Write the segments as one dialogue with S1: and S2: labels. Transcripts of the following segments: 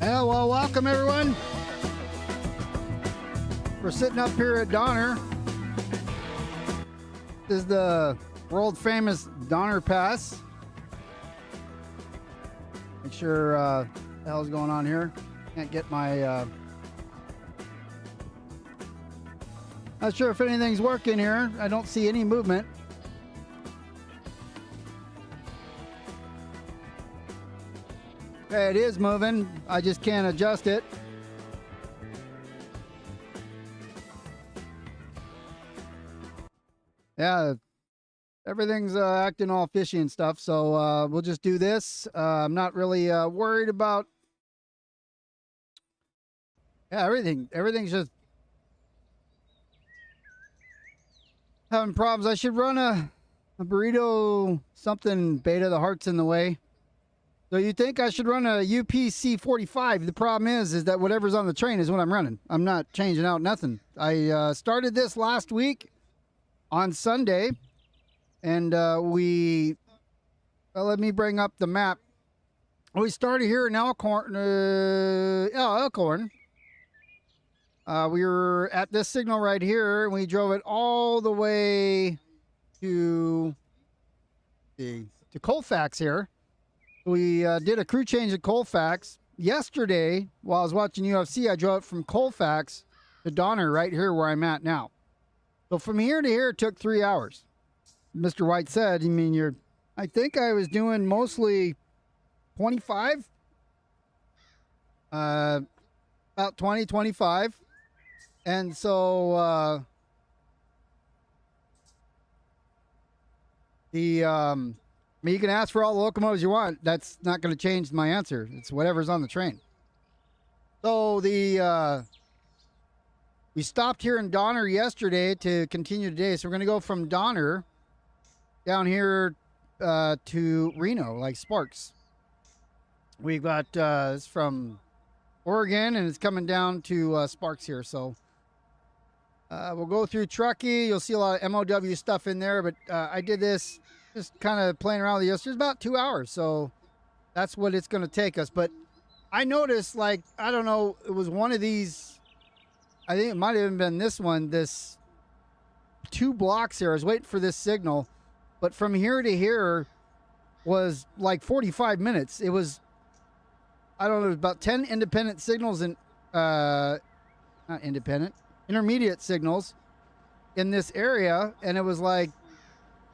S1: Yeah, well, welcome everyone. We're sitting up here at Donner. This is the world famous Donner Pass. Make sure what the hell's going on here. Can't get my not sure if anything's working here. I don't see any movement. Okay, it is moving. I just can't adjust it. Yeah, everything's acting all fishy and stuff, so we'll just do this. I'm not really worried about... Yeah, everything's just having problems. I should run a burrito something beta. The heart's in the way. So you think I should run a UPC-45. The problem is that whatever's on the train is what I'm running. I'm not changing out nothing. I started this last week on Sunday, and let me bring up the map. We started here in Elkhorn. Elkhorn. We were at this signal right here, and we drove it all the way to Colfax here. We did a crew change at Colfax. Yesterday, while I was watching UFC, I drove it from Colfax to Donner right here where I'm at now. So from here to here, it took 3 hours. Mr. White said, I think I was doing mostly 25. About 20, 25. And so you can ask for all the locomotives you want. That's not going to change my answer. It's whatever's on the train. So we stopped here in Donner yesterday to continue today. So we're going to go from Donner down here to Reno, like Sparks. We've got it's from Oregon, and it's coming down to Sparks here. So we'll go through Truckee. You'll see a lot of MOW stuff in there, but I did this just kind of playing around with it yesterday. It's about 2 hours, so that's what it's going to take us. But I noticed, like, I don't know, it was one of these, I think it might have even been this one, this 2 blocks here. I was waiting for this signal, but from here to here was like 45 minutes. It was, I don't know, it was about 10 independent signals and, not independent, intermediate signals in this area, and it was like,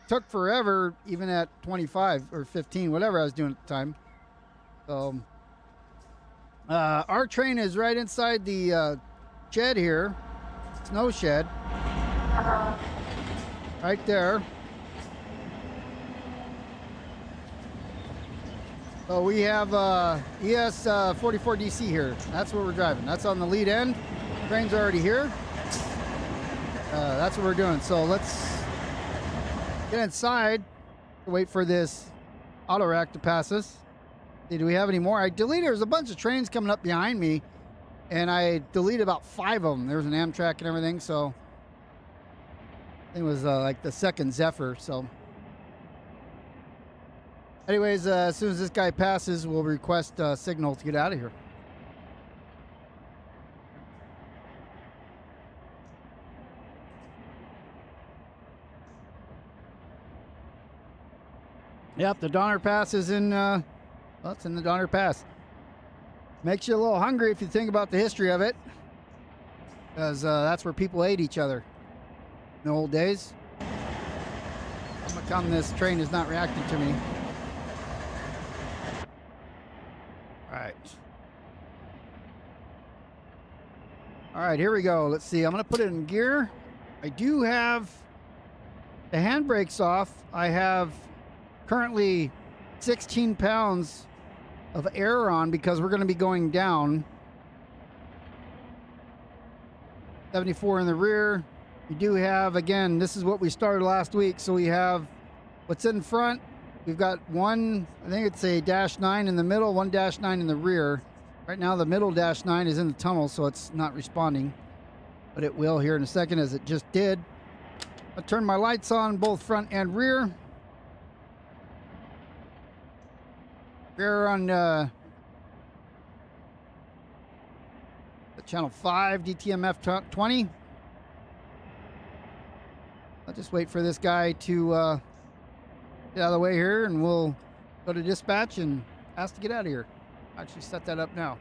S1: took forever, even at 25 or 15, whatever I was doing at the time. So our train is right inside the shed here, snow shed, right there. So we have ES 44 DC here. That's what we're driving. That's on the lead end. Train's already here. That's what we're doing. So let's get inside, wait for this auto rack to pass us. See, do we have any more? I deleted, there's a bunch of trains coming up behind me, and I deleted about 5 of them. There was an Amtrak and everything, so I think it was like the second Zephyr. So anyways, as soon as this guy passes, we'll request a signal to get out of here. Yep, the Donner Pass is in, well, it's in the Donner Pass. Makes you a little hungry if you think about the history of it, because that's where people ate each other in the old days. How come this train is not reacting to me? All right, here we go. Let's see. I'm going to put it in gear. I do have the handbrakes off. I have currently 16 pounds of air on because we're going to be going down. 74 in the rear. We do have, again, this is what we started last week. So we have what's in front. We've got one, I think it's a -9 in the middle, one -9 in the rear. Right now the middle -9 is in the tunnel, so it's not responding, but it will here in a second, as it just did. I'll turn my lights on both front and rear. Rear on Channel 5, DTMF 20. I'll just wait for this guy to get out of the way here, and we'll go to dispatch and ask to get out of here. Actually set that up now.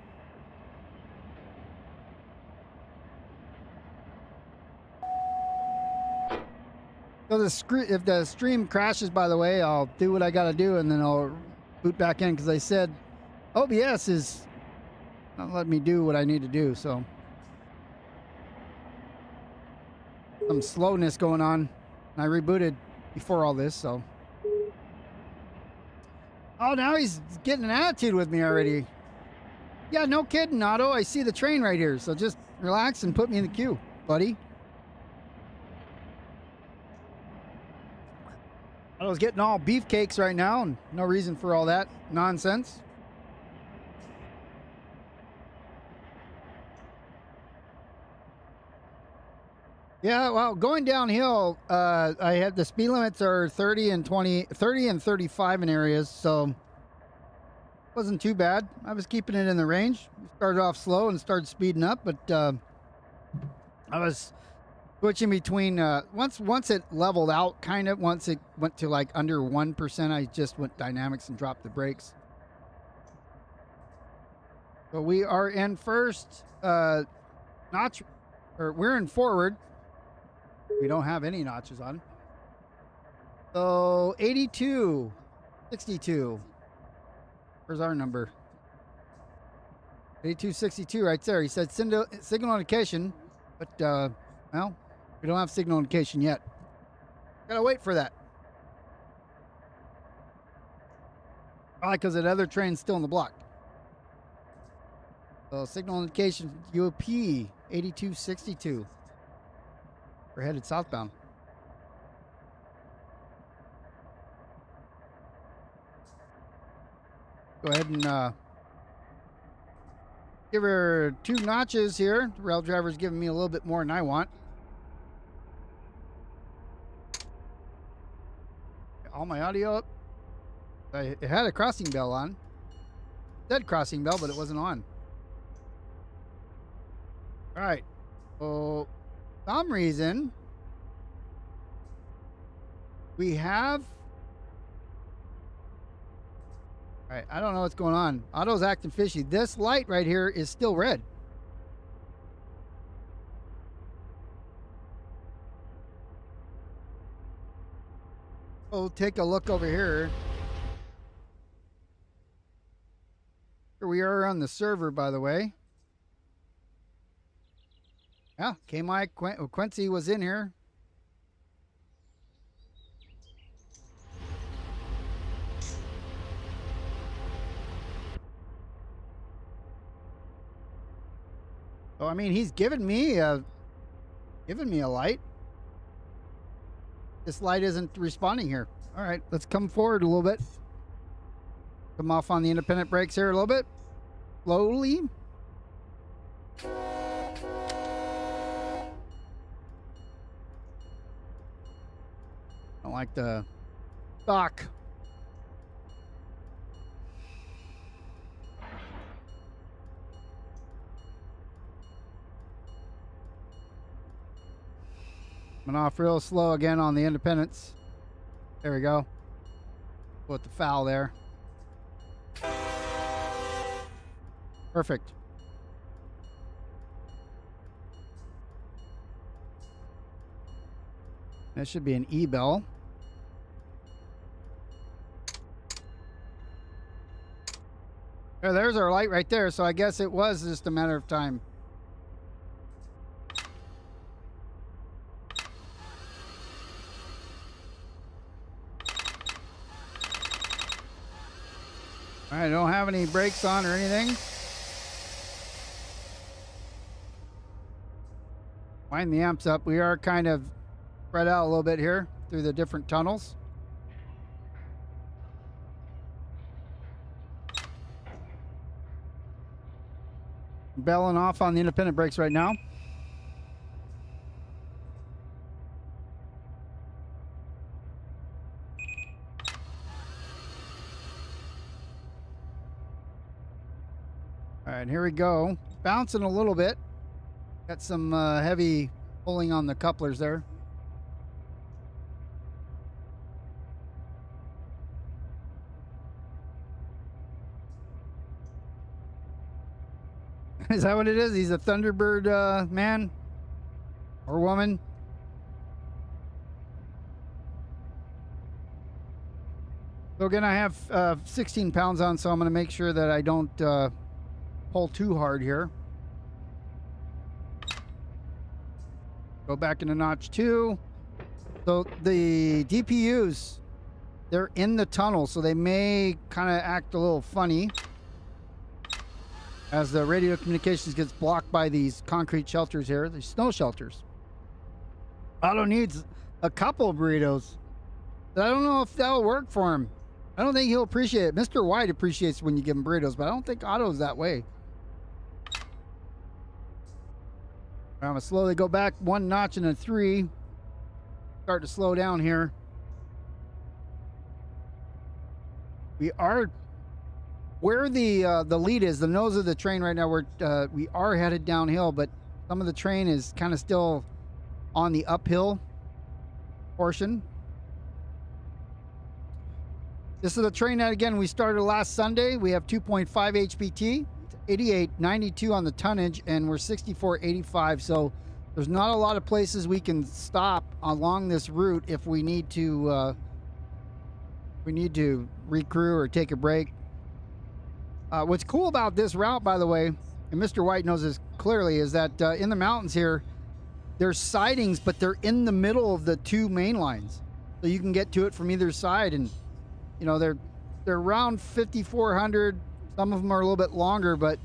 S1: So if the stream crashes, by the way, I'll do what I got to do, and then I'll boot back in, because they said OBS is not letting me do what I need to do. So some slowness going on. And I rebooted before all this, so. Oh, now he's getting an attitude with me already. Yeah, no kidding, Otto. I see the train right here, so just relax and put me in the queue, buddy. I was getting all beefcakes right now, and no reason for all that nonsense. Yeah, well, going downhill, I had the speed limits are 30 and 35 in areas, so wasn't too bad. I was keeping it in the range. Started off slow and started speeding up, but I was switching between once it leveled out, kind of. Once it went to like under 1%, I just went dynamics and dropped the brakes. So we are in first notch, or we're in forward. We don't have any notches on. So 82, 62. Where's our number? 8262 right there. He said signal indication, but well, we don't have signal indication yet. Gotta wait for that. Probably because that other train's still in the block. So signal indication UP 8262. We're headed southbound. Go ahead and give her 2 notches here. The rail driver's giving me a little bit more than I want. All my audio up. It had a crossing bell on. It said crossing bell, but it wasn't on. All right. So, for some reason, we have. All right. I don't know what's going on. Auto's acting fishy. This light right here is still red. We'll take a look over here. Here we are on the server, by the way. Yeah, Quincy was in here. So I mean, he's given me a light. This light isn't responding here. All right, let's come forward a little bit. Come off on the independent brakes here a little bit. Slowly. I don't like the stock. Went off real slow again on the independents. There we go. Put the foul there. Perfect. That should be an E-bell. There's our light right there, so I guess it was just a matter of time. All right, I don't have any brakes on or anything. Wind the amps up. We are kind of spread out a little bit here through the different tunnels. Belling off on the independent brakes right now. All right, here we go. Bouncing a little bit. Got some heavy pulling on the couplers there. Is that what it is? He's a Thunderbird man or woman. So again, I have 16 pounds on, so I'm going to make sure that I don't pull too hard here. Go back into notch 2. So the DPUs, they're in the tunnel, so they may kind of act a little funny as the radio communications gets blocked by these concrete shelters here, these snow shelters. Otto needs a couple of burritos. I don't know if that'll work for him. I don't think he'll appreciate it. Mr. White appreciates when you give him burritos, but I don't think Otto's that way. I'm going to slowly go back 1 notch and a 3. Start to slow down here. We are where the lead is, the nose of the train right now. We are headed downhill, but some of the train is kind of still on the uphill portion. This is the train that, again, we started last Sunday. We have 2.5 HPT, 88.92 on the tonnage, and we're 64.85. So there's not a lot of places we can stop along this route if we need to recrew or take a break. What's cool about this route, by the way, and Mr. White knows this clearly, is that in the mountains here, there's sidings, but they're in the middle of the 2 main lines, so you can get to it from either side. And you know, they're around 5,400. Some of them are a little bit longer, but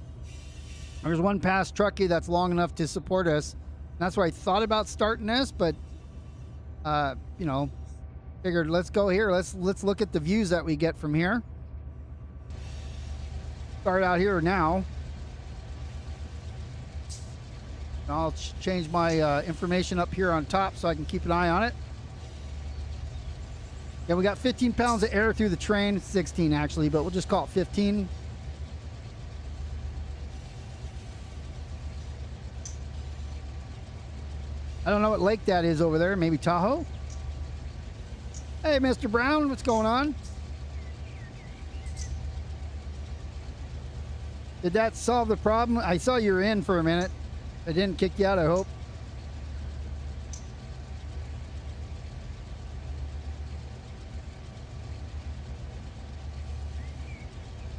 S1: there's one past Truckee that's long enough to support us. And that's why I thought about starting this, but you know, figured let's go here. Let's look at the views that we get from here. Start out here now. I'll change my information up here on top so I can keep an eye on it. Yeah, we got 15 pounds of air through the train. 16 actually, but we'll just call it 15. I don't know what lake that is over there. Maybe Tahoe? Hey, Mr. Brown, what's going on? Did that solve the problem? I saw you were in for a minute. I didn't kick you out, I hope.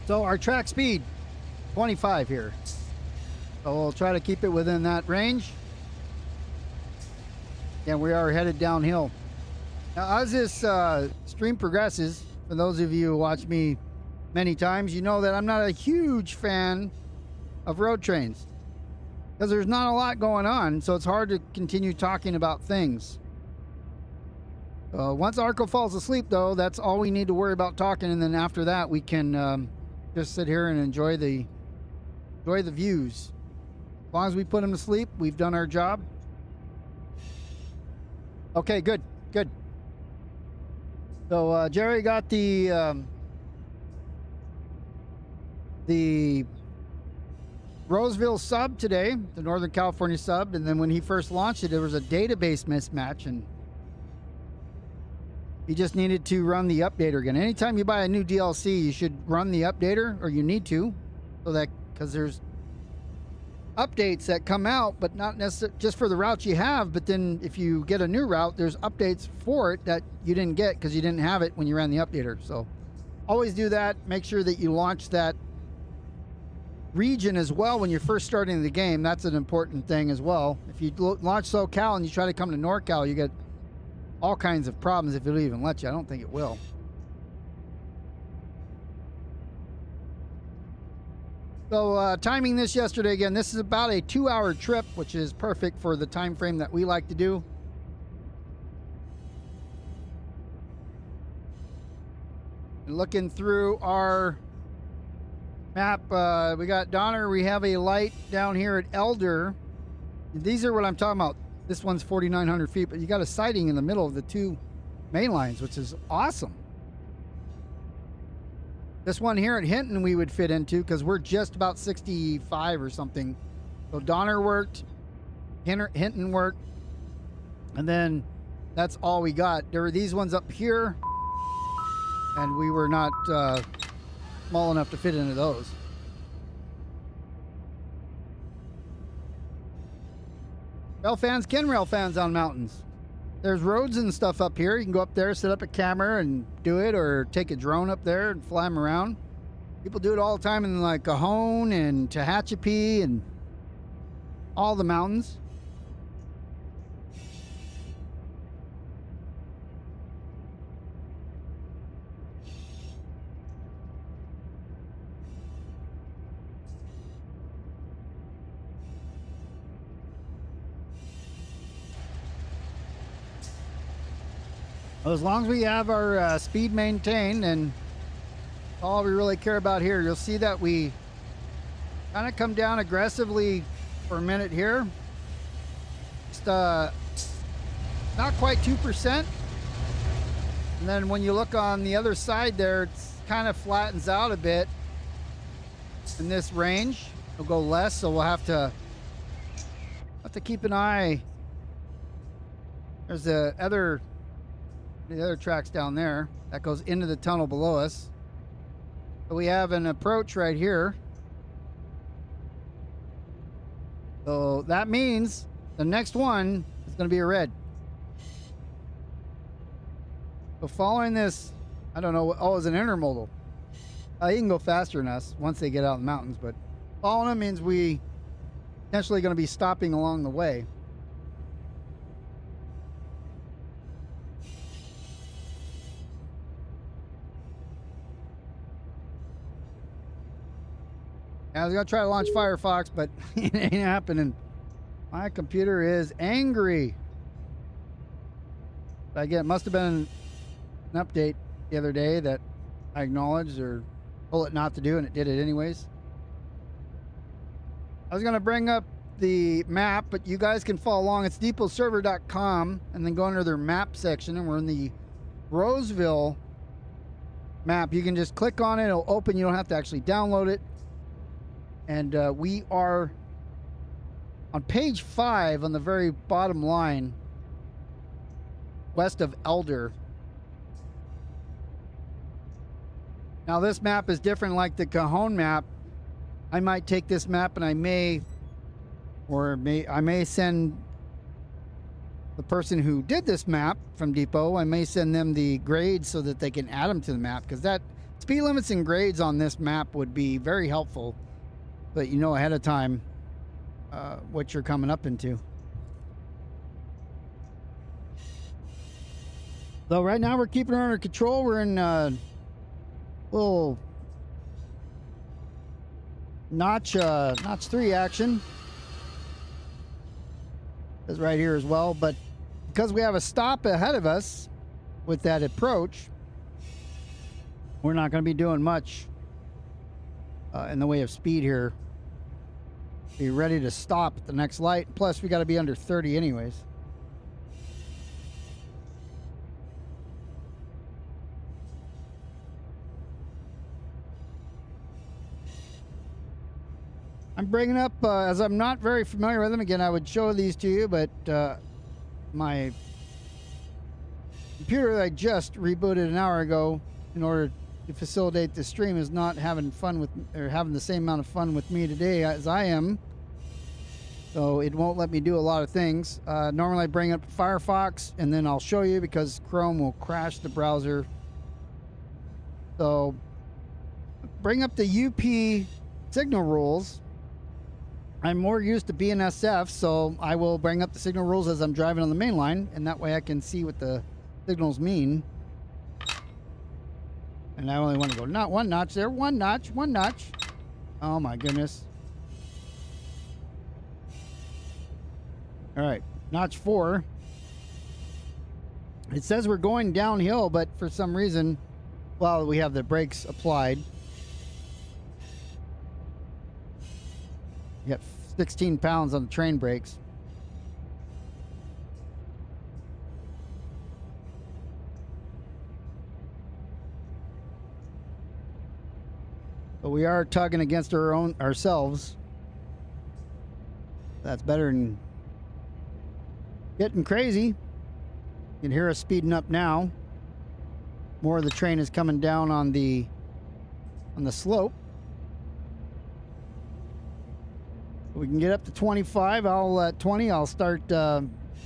S1: So our track speed, 25 here. So we'll try to keep it within that range. And we are headed downhill. Now, as this stream progresses, for those of you who watch me many times, you know that I'm not a huge fan of road trains because there's not a lot going on, so it's hard to continue talking about things. Once Arco falls asleep, though, that's all we need to worry about talking, and then after that we can just sit here and enjoy the views. As long as we put him to sleep, we've done our job. Okay, good. So Jerry got the Roseville sub today, the Northern California sub, and then when he first launched it, there was a database mismatch, and he just needed to run the updater again. Anytime you buy a new DLC, you should run the updater, or you need to, so that, because there's updates that come out, but not necessarily just for the routes you have, but then if you get a new route, there's updates for it that you didn't get because you didn't have it when you ran the updater. So always do that. Make sure that you launch that region as well when you're first starting the game. That's an important thing as well. If you launch SoCal and you try to come to NorCal, you get all kinds of problems if it'll even let you. I don't think it will. So timing this yesterday, again, this is about a 2-hour trip, which is perfect for the time frame that we like to do. And looking through our map, we got Donner. We have a light down here at Elder. These are what I'm talking about. This one's 4,900 feet, but you got a siding in the middle of the 2 main lines, which is awesome. This one here at Hinton we would fit into because we're just about 65 or something. So Donner worked. Hinton work. And then that's all we got. There were these ones up here, and we were not small enough to fit into those. Rail fans can rail fans on mountains. There's roads and stuff up here. You can go up there, set up a camera and do it, or take a drone up there and fly them around. People do it all the time in like Cajon and Tehachapi and all the mountains. Well, as long as we have our speed maintained, and all we really care about here, you'll see that we kind of come down aggressively for a minute here. Just not quite 2%. And then when you look on the other side there, it's kind of flattens out a bit in this range. It'll go less, so we'll have to keep an eye. There's the other tracks down there that goes into the tunnel below us. So we have an approach right here. So that means the next one is going to be a red. So following this, I don't know, oh, it's an intermodal. He can go faster than us once they get out in the mountains, but following them means we potentially going to be stopping along the way. I was going to try to launch Firefox, but it ain't happening. My computer is angry. But again, it must have been an update the other day that I acknowledged or told it not to do, and it did it anyways. I was going to bring up the map, but you guys can follow along. It's depotserver.com, and then go under their map section, and we're in the Roseville map. You can just click on it. It'll open. You don't have to actually download it. And we are on page 5 on the very bottom line, west of Elder. Now this map is different like the Cajon map. I might take this map and I may send the person who did this map from Depot, I may send them the grades so that they can add them to the map, because that speed limits and grades on this map would be very helpful. But you know ahead of time what you're coming up into. So right now we're keeping her under control. We're in little notch 3 action. Is right here as well. But because we have a stop ahead of us with that approach, we're not going to be doing much in the way of speed here. Be ready to stop at the next light. Plus we got to be under 30 anyways. I'm bringing up as I'm not very familiar with them. Again, I would show these to you, but my computer that I just rebooted an hour ago in order to facilitate the stream is not having fun with, or having the same amount of fun with me today as I am. So it won't let me do a lot of things. Normally I bring up Firefox and then I'll show you, because Chrome will crash the browser. So bring up the UP signal rules. I'm more used to BNSF, so I will bring up the signal rules as I'm driving on the main line, and that way I can see what the signals mean. And I only want to go not one notch there, one notch. Oh my goodness. All right, notch 4. It says we're going downhill, but for some reason, well, we have the brakes applied. You got 16 pounds on the train brakes. But we are tugging against ourselves. That's better than Getting crazy. You can hear us speeding up now. More of the train is coming down on the slope. We can get up to 25. At 20, I'll start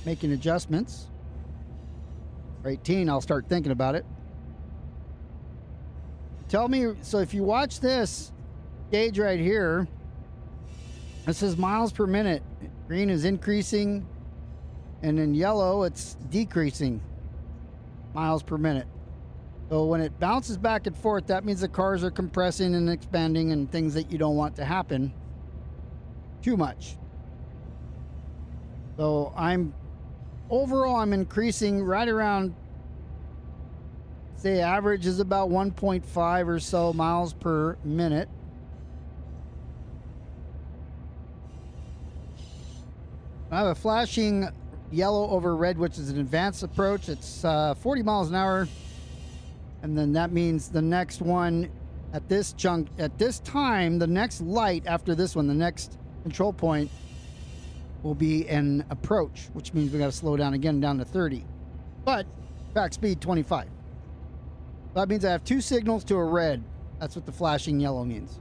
S1: making adjustments. Or 18, I'll start thinking about it. Tell me, so if you watch this gauge right here, this is miles per minute. Green is increasing, and in yellow, it's decreasing miles per minute. So when it bounces back and forth, that means the cars are compressing and expanding and things that you don't want to happen too much. So overall, I'm increasing right around, say average is about 1.5 or so miles per minute. I have a flashing yellow over red, which is an advanced approach. It's 40 miles an hour. And then that means the next one at this time, the next light after this one, the next control point will be an approach, which means we got to slow down again down to 30. But back speed 25. That means I have 2 signals to a red. That's what the flashing yellow means.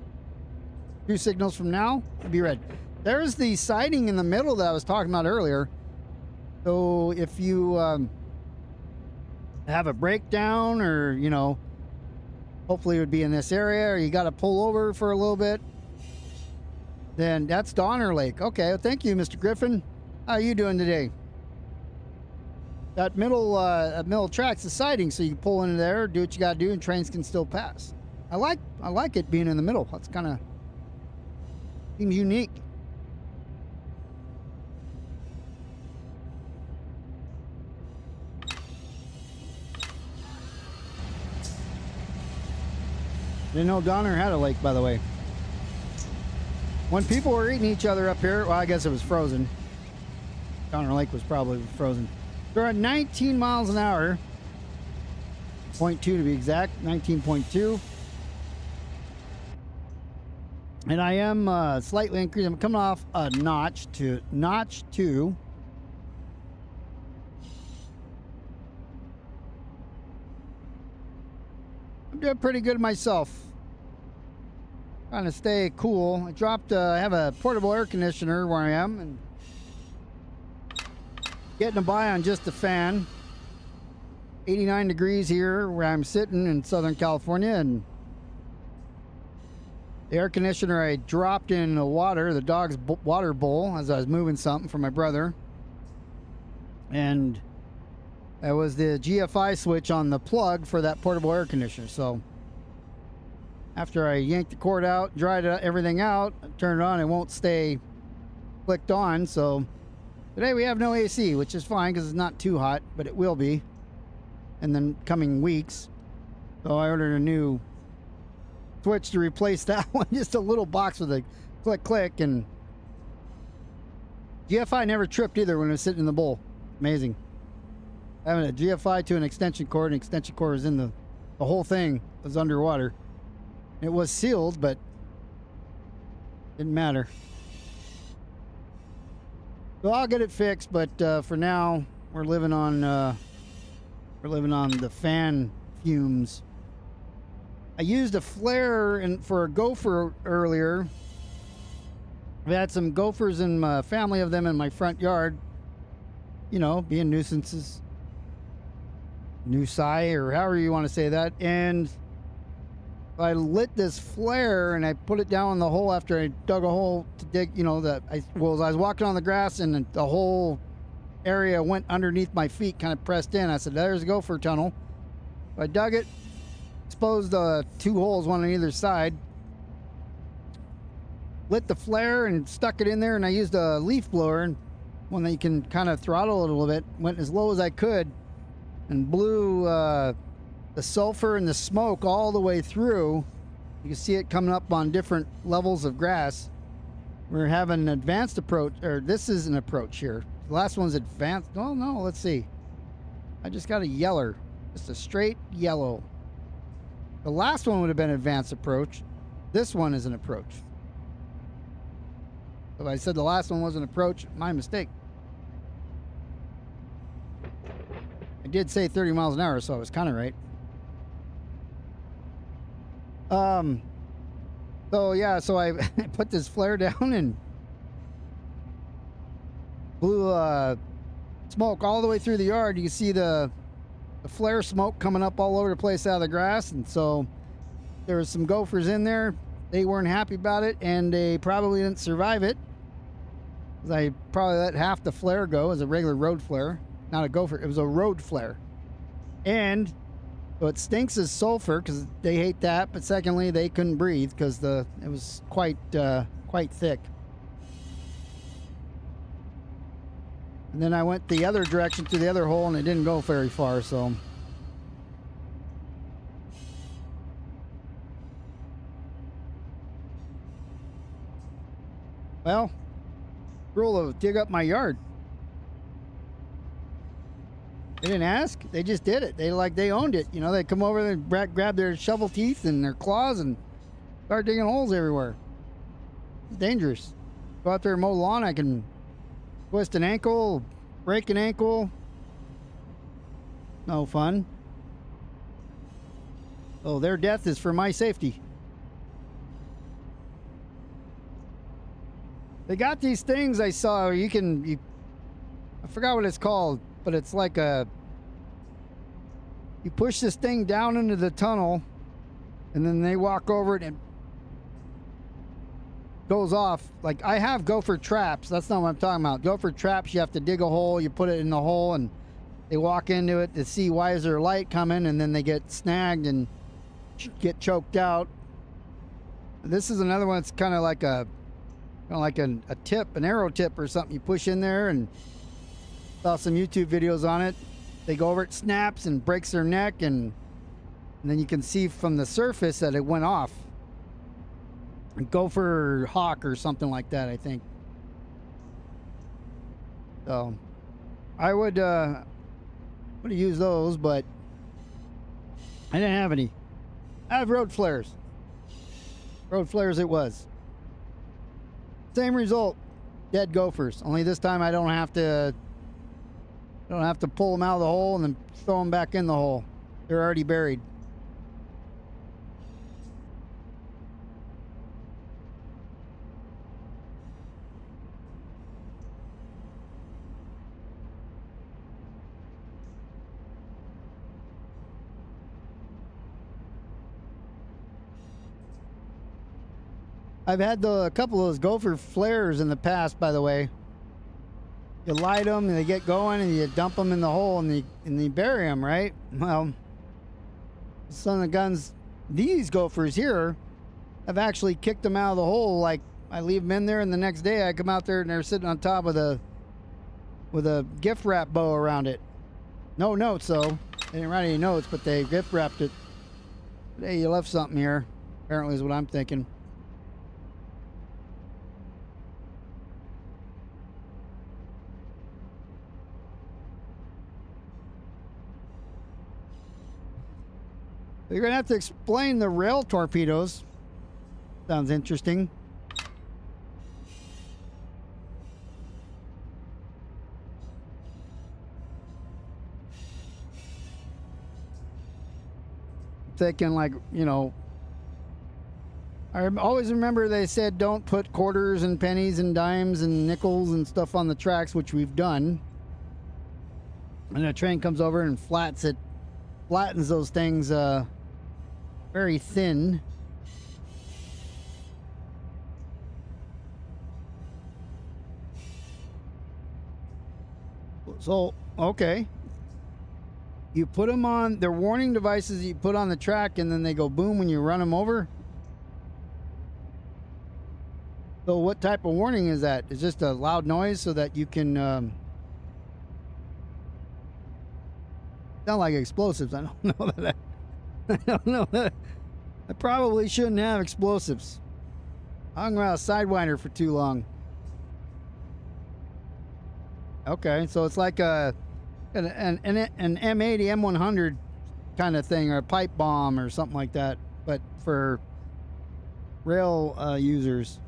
S1: 2 signals from now, it'll be red. There's the siding in the middle that I was talking about earlier. So if you have a breakdown, or hopefully it would be in this area, or you got to pull over for a little bit, then that's Donner Lake. Okay, well, thank you, Mr. Griffin. How are you doing today? That middle track's the siding, so you can pull into there, do what you got to do, and trains can still pass. I like it being in the middle. That's kind of seems unique. Didn't know Donner had a lake, by the way. When people were eating each other up here, well, I guess it was frozen. Donner Lake was probably frozen. They're at 19 miles an hour. 0.2 to be exact, 19.2. And I am slightly increasing. I'm coming off a notch to notch 2. I'm doing pretty good myself. Trying to stay cool. I have a portable air conditioner where I am, and getting by on just a fan. 89 degrees here where I'm sitting in Southern California, and the air conditioner I dropped in the water, the dog's water bowl, as I was moving something for my brother. And that was the GFI switch on the plug for that portable air conditioner. So after I yanked the cord out, dried everything out, I turned it on, it won't stay clicked on. So today we have no AC, which is fine because it's not too hot, but it will be in the coming weeks. So I ordered a new switch to replace that one. Just a little box with a click, click, and GFI never tripped either when it was sitting in the bowl. Amazing. Having a GFI to an extension cord, and extension cord was in the whole thing was underwater. It was sealed, but didn't matter. So I'll get it fixed, but for now we're living on the fan fumes. I used a flare for a gopher earlier. I've had some gophers in my family of them in my front yard, being nuisances, nuisai, or however you want to say that. And I lit this flare and I put it down in the hole after I dug a hole to dig, I was walking on the grass, and the whole area went underneath my feet, kind of pressed in. I said, there's a gopher tunnel. I dug it, exposed 2 holes, one on either side, lit the flare and stuck it in there, and I used a leaf blower, and one that you can kind of throttle it a little bit, went as low as I could, and blew the sulfur and the smoke all the way through. You can see it coming up on different levels of grass. We're having an advanced approach, or this is an approach here. The last one's advanced. Oh no, let's see. I just got a yeller, just a straight yellow. The last one would have been advanced approach. This one is an approach. If I said the last one was an approach, my mistake. did say 30 miles an hour, so I was kind of right. So yeah, so I put this flare down and blew smoke all the way through the yard. You can see the flare smoke coming up all over the place out of the grass, and so there was some gophers in there. They weren't happy about it, and they probably didn't survive it. I probably let half the flare go as a regular road flare, not a gopher. It was a road flare, and so it stinks as sulfur because they hate that. But secondly, they couldn't breathe because it was quite thick. And then I went the other direction to the other hole, and it didn't go very far. So, well, rule of dig up my yard. They didn't ask. They just did it. They owned it. You know, they come over and grab their shovel teeth and their claws and start digging holes everywhere. It's dangerous. Go out there and mow the lawn. I can twist an ankle, break an ankle. No fun. Oh, their death is for my safety. They got these things I saw. I forgot what it's called, but it's like you push this thing down into the tunnel, and then they walk over it and it goes off. Like, I have gopher traps. That's not what I'm talking about. Gopher traps, you have to dig a hole, you put it in the hole, and they walk into it to see why is there light coming, and then they get snagged and get choked out. This is another one that's kind of like a tip, an arrow tip or something you push in there, and saw some YouTube videos on it. They go over it, snaps and breaks their neck, and then you can see from the surface that it went off. A gopher hawk or something like that, I think. So I would use those, but I didn't have any. I have road flares. Road flares it was. Same result, dead gophers. Only this time I don't have to pull them out of the hole and then throw them back in the hole. They're already buried. I've had a couple of those gopher flares in the past, by the way. You light them and they get going, and you dump them in the hole and you bury them, right? Well, some of the guns, these gophers here, have actually kicked them out of the hole. Like, I leave them in there, and the next day I come out there and they're sitting on top with a gift wrap bow around it. No notes though. They didn't write any notes, but they gift wrapped it. But hey, you left something here. Apparently is what I'm thinking. You're going to have to explain the rail torpedoes. Sounds interesting. Thinking, like, you know, I always remember they said don't put quarters and pennies and dimes and nickels and stuff on the tracks, which we've done. And a train comes over and flattens those things very thin. So, okay. You put them on, they're warning devices you put on the track, and then they go boom when you run them over. So what type of warning is that? Is just a loud noise so that you can sound like explosives. I don't know that. I don't know that. I probably shouldn't have explosives. I hung around a Sidewinder for too long. Okay, so it's like an M80, M100 kind of thing, or a pipe bomb or something like that, but for rail users.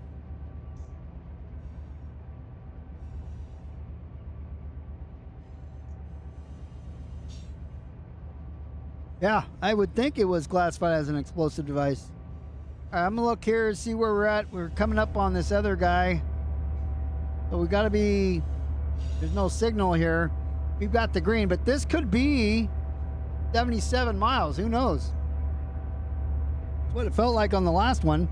S1: Yeah, I would think it was classified as an explosive device. All right, I'm gonna look here and see where we're at. We're coming up on this other guy. So we gotta be, there's no signal here. We've got the green, but this could be 77 miles. Who knows? That's what it felt like on the last one.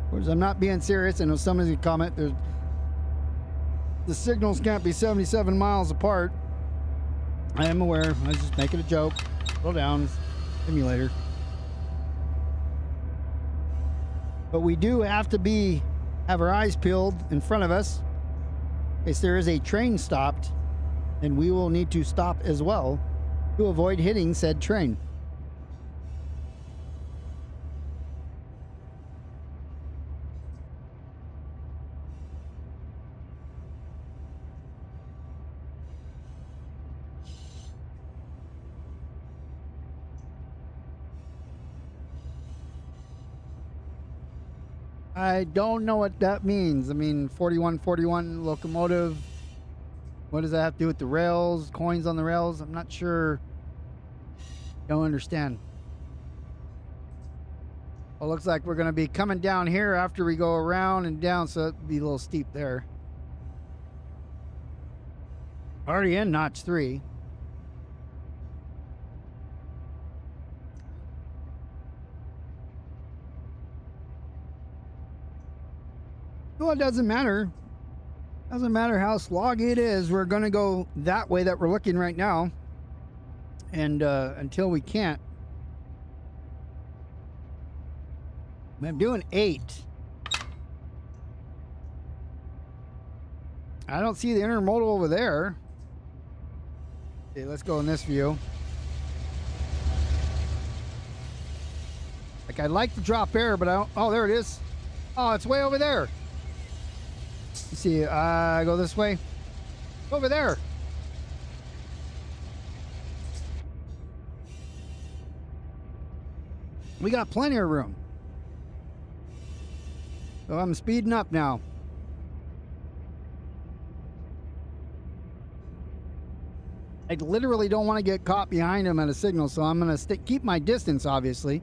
S1: Of course, I'm not being serious. I know somebody's gonna comment. The signals can't be 77 miles apart. I am aware. I was just making a joke. Slow down. Simulator. But we do have to have our eyes peeled in front of us. In case there is a train stopped, then we will need to stop as well to avoid hitting said train. I don't know what that means. I mean, 4141 locomotive. What does that have to do with the rails, coins on the rails? I'm not sure. Don't understand. Well, looks like we're going to be coming down here after we go around and down, so it'd be a little steep there. Already in notch 3. Well, it doesn't matter. Doesn't matter how sloggy it is. We're going to go that way that we're looking right now. And until we can't. I'm doing 8. I don't see the intermodal over there. Okay, let's go in this view. Like, I'd like to drop air, but I don't. Oh, there it is. Oh, it's way over there. You see, go this way. Over there. We got plenty of room. So I'm speeding up now. I literally don't want to get caught behind him at a signal, so I'm going to keep my distance, obviously.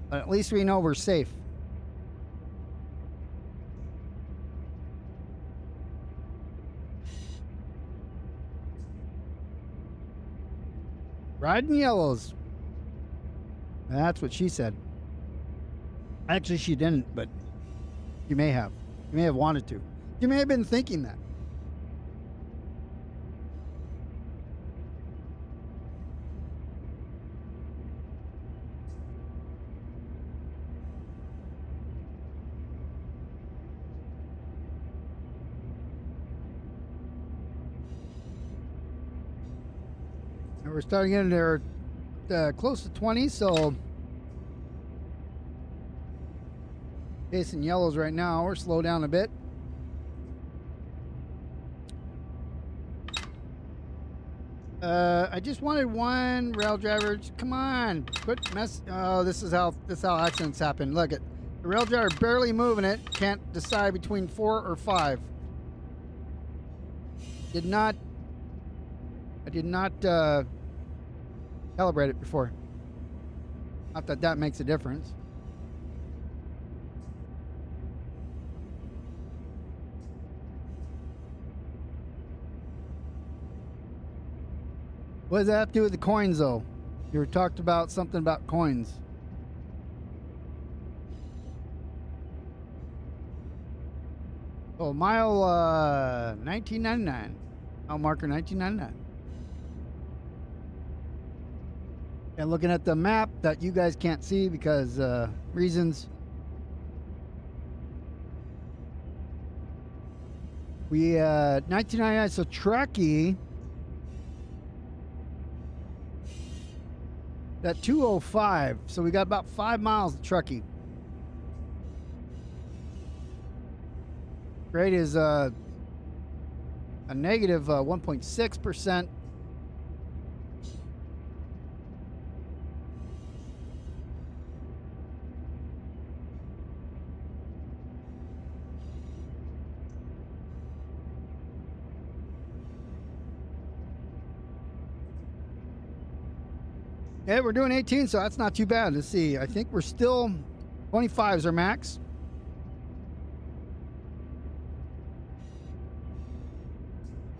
S1: But at least we know we're safe. Riding yellows. That's what she said. Actually, she didn't, but you may have. You may have wanted to. You may have been thinking that. And we're starting in there close to 20, so chasing yellows right now. We're slow down a bit. I just wanted one rail driver. Come on, quit mess. Oh, this is how accidents happen. Look at the rail driver barely moving it. Can't decide between 4 or 5. I did not calibrate it before. Not that that makes a difference. What does that have to do with the coins, though? You were talked about something about coins. Oh, mile 1999. Mile marker 1999. And looking at the map that you guys can't see because reasons. We 1999. So Truckee. That 205. So we got about 5 miles of Truckee. Grade is a negative 1.6%. Yeah, we're doing 18, so that's not too bad. Let's see. I think we're still 25 is our max.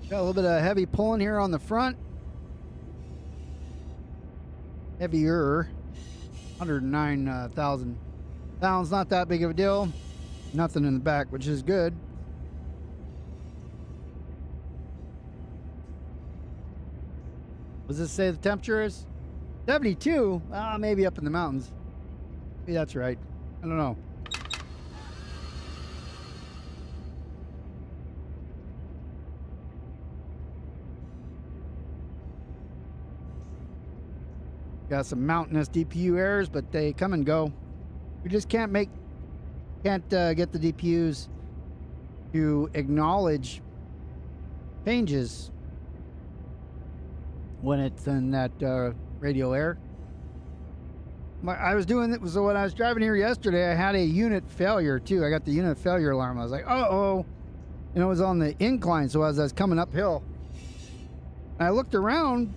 S1: Got a little bit of heavy pulling here on the front. Heavier. 109,000 pounds. Not that big of a deal. Nothing in the back, which is good. What does this say the temperature is? 72? Maybe up in the mountains. Maybe that's right. I don't know. Got some mountainous DPU errors, but they come and go. We just can't get the DPUs to acknowledge changes when it's in that radio error. I was doing it, so when I was driving here yesterday, I had a unit failure too. I got the unit failure alarm. I was like, uh-oh. And it was on the incline, so as I was coming uphill. And I looked around,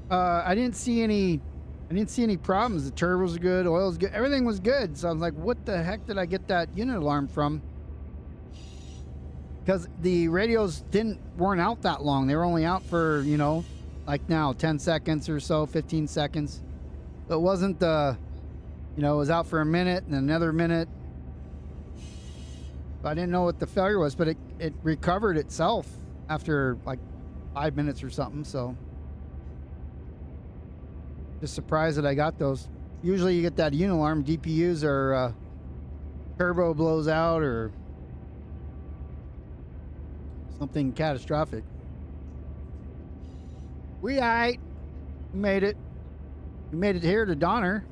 S1: I didn't see any problems. The turbos was good, oil was good, everything was good. So I was like, what the heck did I get that unit alarm from? Because the radios weren't out that long. They were only out for, you know, like now, 10 seconds or so, 15 seconds. It wasn't it was out for a minute and another minute. I didn't know what the failure was, but it recovered itself after like 5 minutes or something. So just surprised that I got those. Usually you get that unit alarm. DPUs are turbo blows out or something catastrophic. We made it. We made it here to Donner.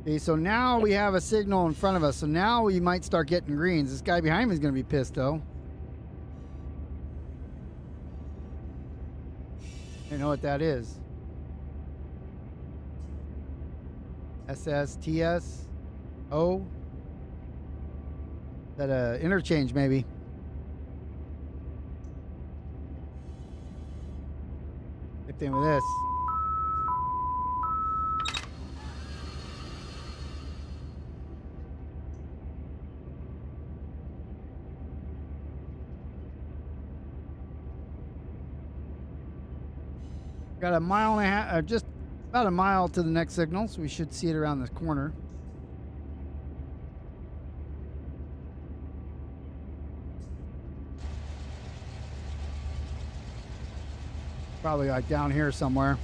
S1: Okay, so now we have a signal in front of us. So now we might start getting greens. This guy behind me is going to be pissed though. I know what that is. SSTS O. Is that a interchange maybe? Same thing with this. Got a mile and a half, just about a mile to the next signal, so we should see it around this corner. Probably like down here somewhere.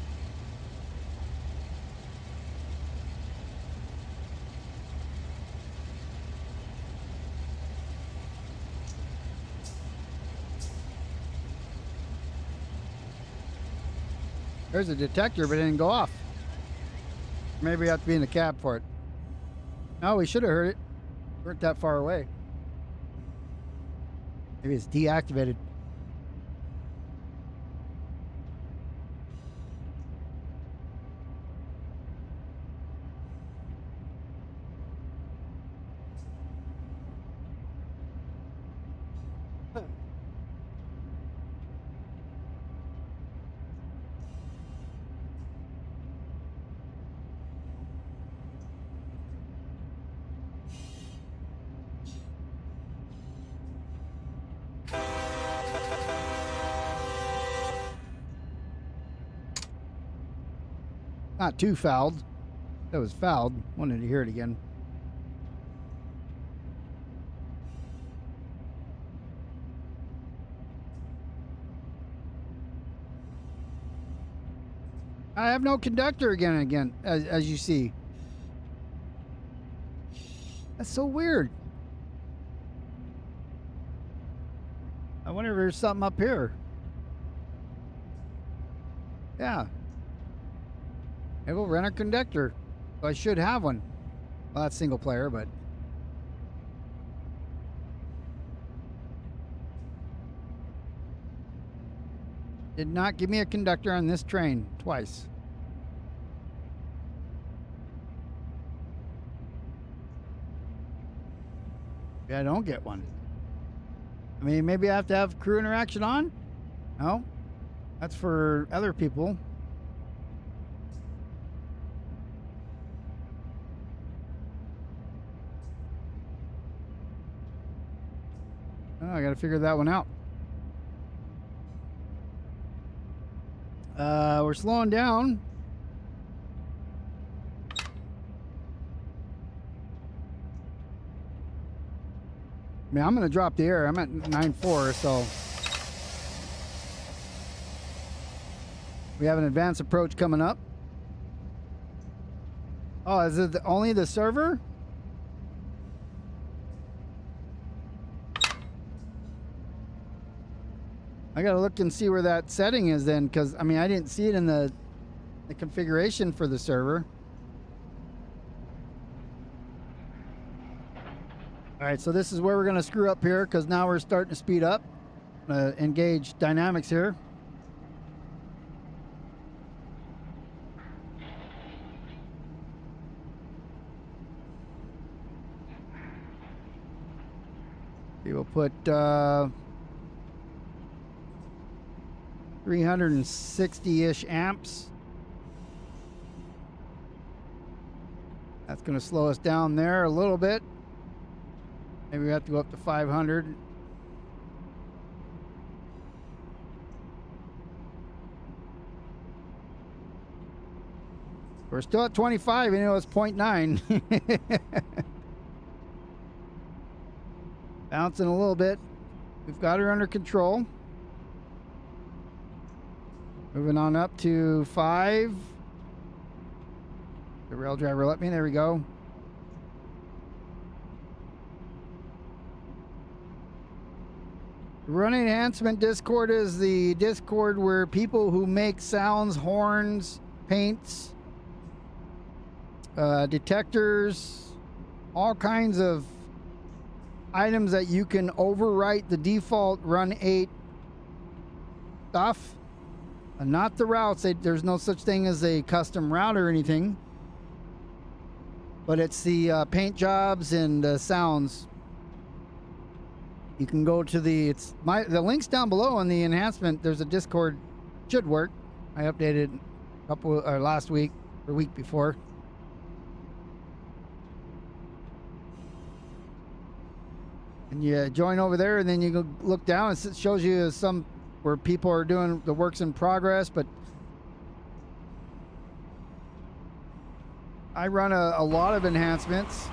S1: There's a detector, but it didn't go off. Maybe we have to be in the cab for it. No, we should have heard it. We weren't that far away. Maybe it's deactivated. Not too fouled. That was fouled. Wanted to hear it again. I have no conductor again, as you see. That's so weird. I wonder if there's something up here. Yeah. I will rent a conductor. So I should have one. Well, that's single player, but... Did not give me a conductor on this train twice. Yeah, I don't get one. I mean, maybe I have to have crew interaction on? No, that's for other people. Oh, I got to figure that one out. We're slowing down. I mean, I'm going to drop the air. I'm at 9.4, so we have an advanced approach coming up. Oh, is it only the server? I got to look and see where that setting is then, because, I mean, I didn't see it in the configuration for the server. All right, so this is where we're going to screw up here, because now we're starting to speed up. Engage dynamics here. We will put 360-ish amps. That's going to slow us down there a little bit. Maybe we have to go up to 500. We're still at 25, you know, it's 0.9. Bouncing a little bit. We've got her under control. Moving on up to 5. The rail driver let me, there we go. Running Enhancement Discord is the Discord where people who make sounds, horns, paints, detectors, all kinds of items that you can overwrite the default Run 8 stuff, and not the routes. There's no such thing as a custom route or anything, but it's the paint jobs and sounds. You can go to the link's down below on the enhancement. There's a Discord, should work. I updated last week or week before. And you join over there, and then you go look down. It shows you some where people are doing the works in progress. But I run a lot of enhancements.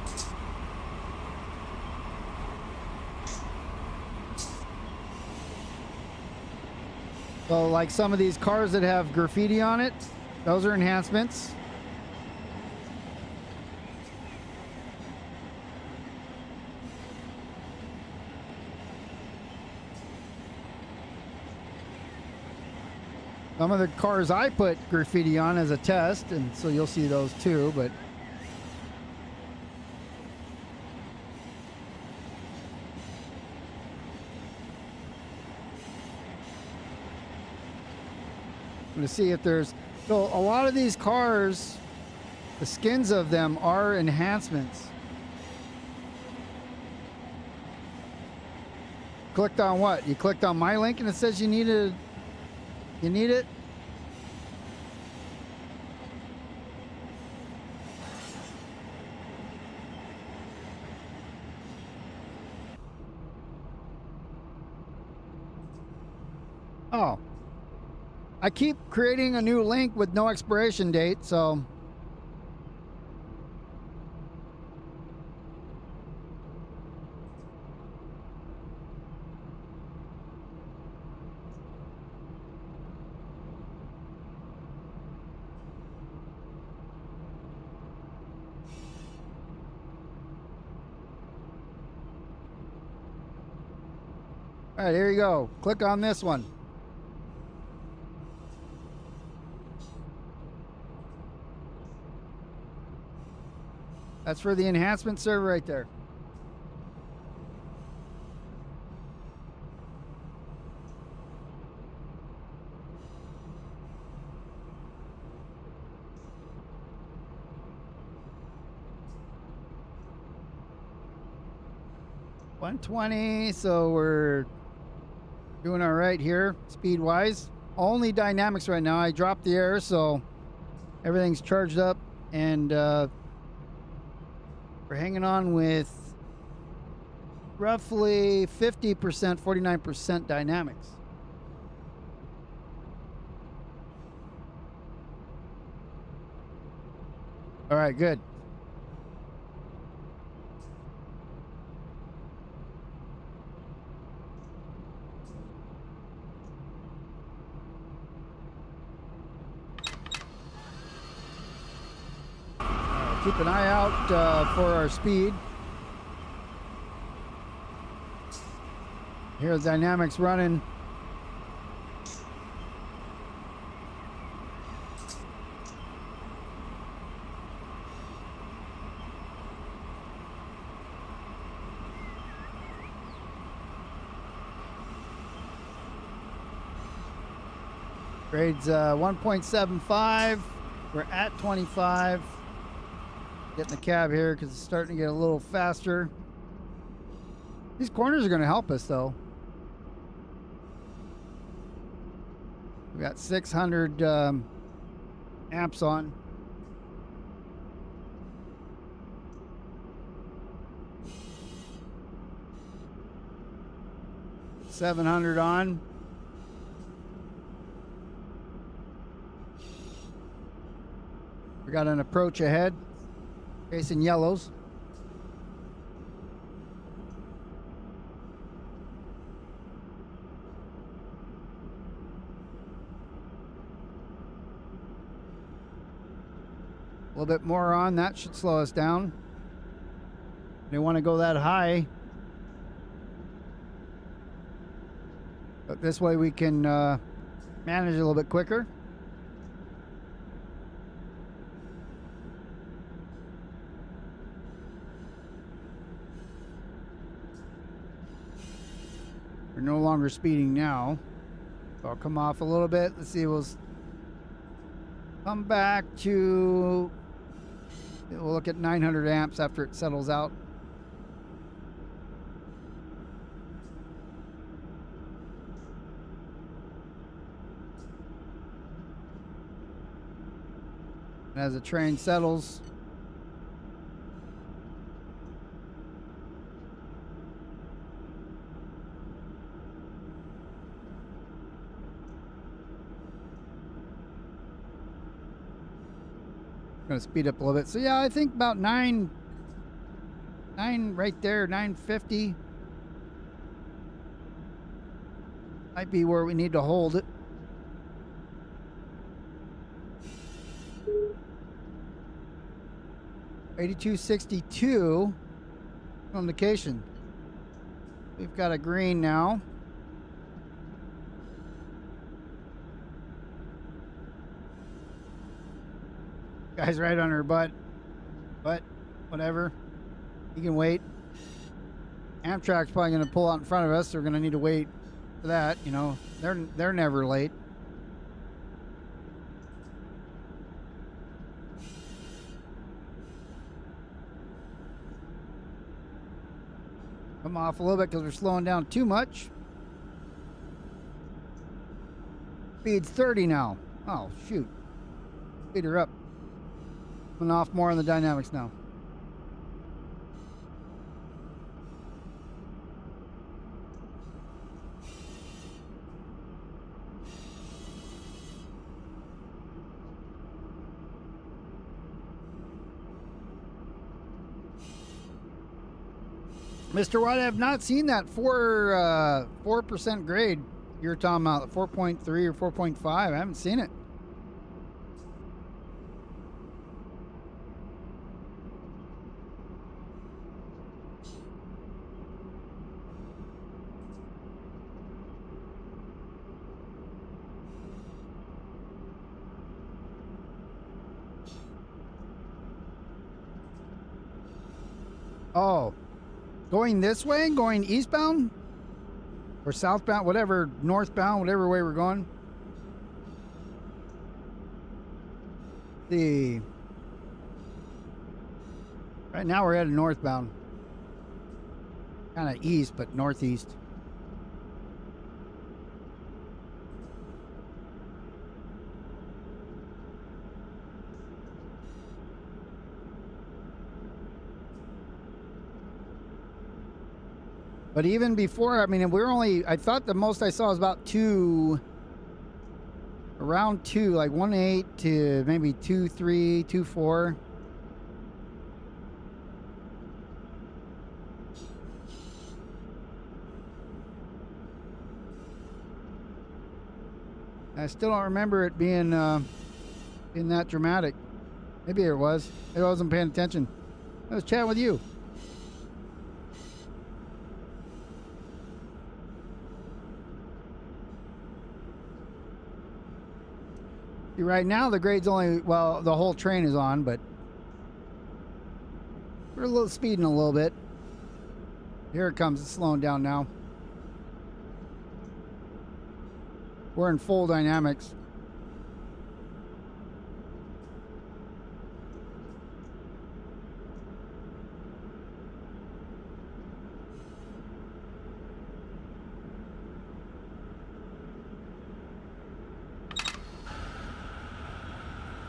S1: So like some of these cars that have graffiti on it, those are enhancements. Some of the cars I put graffiti on as a test, and so you'll see those too, but to see if there's, so a lot of these cars, the skins of them are enhancements. Clicked on what? You clicked on my link and it says you need it? Oh. I keep creating a new link with no expiration date, so all right, here you go. Click on this one. That's for the enhancement server right there. 120, so we're doing all right here, speed-wise. Only dynamics right now. I dropped the air, so everything's charged up, and we're hanging on with roughly 50%, 49% dynamics. All right, good. Keep an eye out for our speed. Here the dynamics running. Grade's 1.75. We're at 25. Getting the cab here because it's starting to get a little faster. These corners are going to help us though. We got 600 amps on. $700 on. We got an approach ahead. Facing yellows. A little bit more on, that should slow us down. They want to go that high. But this way we can manage a little bit quicker. We're no longer speeding now. So I'll come off a little bit. Let's see, we'll come back to, we'll look at 900 amps after it settles out. And as the train settles, going to speed up a little bit. So yeah, I think about 9 right there, 950 might be where we need to hold it. $82.62 communication. We've got a green now. Guy's right on her butt, but whatever. He can wait. Amtrak's probably going to pull out in front of us. So we're going to need to wait for that. You know, they're never late. Come off a little bit because we're slowing down too much. Speed's 30 now. Oh shoot! Speed her up. Coming off more on the dynamics now. Mr. White, I have not seen that 4% grade you're talking about, 4.3 or 4.5. I haven't seen it. Oh, going this way, going eastbound or southbound, whatever, northbound, whatever way we're going. Right now we're headed northbound. Kind of east, but northeast. But even before, I mean, we're only, I thought the most I saw was about around 2, like 1.8 to maybe 2.3, 2.4. I still don't remember it being that dramatic. Maybe it was. Maybe I wasn't paying attention. I was chatting with you. Right now the grade's only, well, the whole train is on, but we're a little speeding a little bit. Here it comes. It's slowing down now. We're in full dynamics.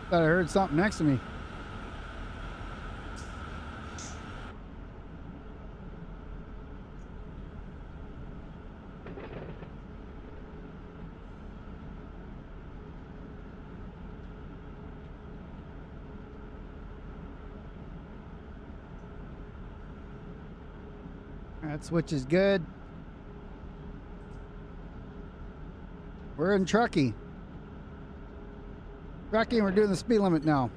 S1: Thought I heard something next to me. That switch is good. We're in Truckee. Truckee, and we're doing the speed limit now.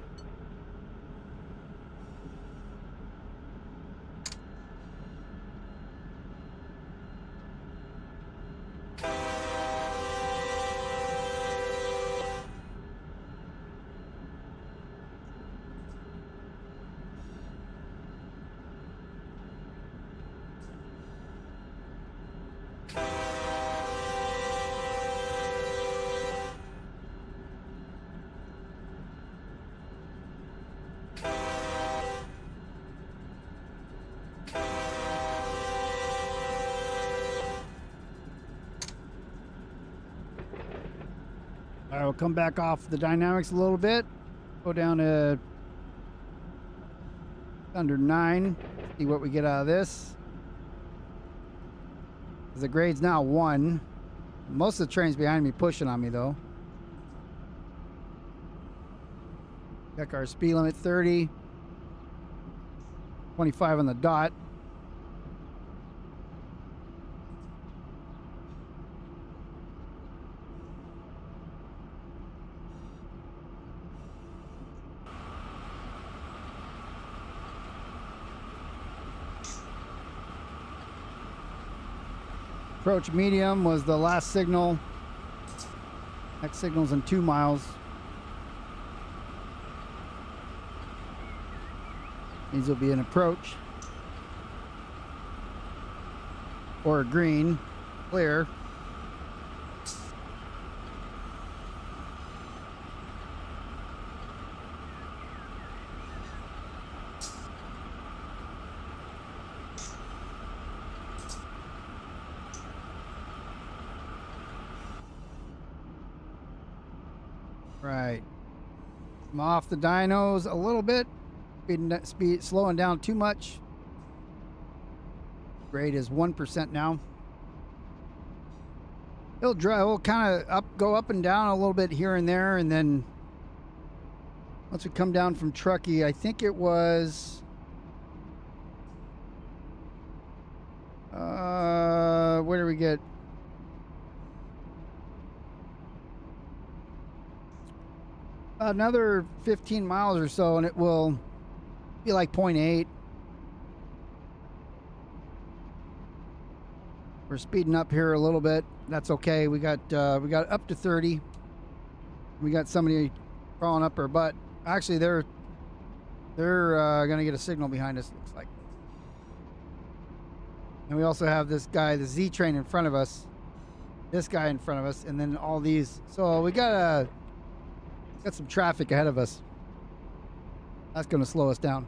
S1: All right, we'll come back off the dynamics a little bit. Go down to under 9. See what we get out of this. The grade's now 1. Most of the train's behind me pushing on me though. Check our speed limit, 30. 25 on the dot. Approach medium was the last signal. Next signal's in 2 miles. These will be an approach. Or a green. Clear. Right. I'm off the dynos a little bit. Speed slowing down too much. Grade is 1% now. It'll kind of go up and down a little bit here and there, and then once we come down from Truckee, I think it was where do we get? Another 15 miles or so, and it will be like 0.8. We're speeding up here a little bit. That's okay. We got up to 30. We got somebody crawling up our butt. Actually, they're gonna get a signal behind us, looks like. And we also have this guy, the Z train in front of us. This guy in front of us, and then all these. So we got some traffic ahead of us. That's gonna slow us down.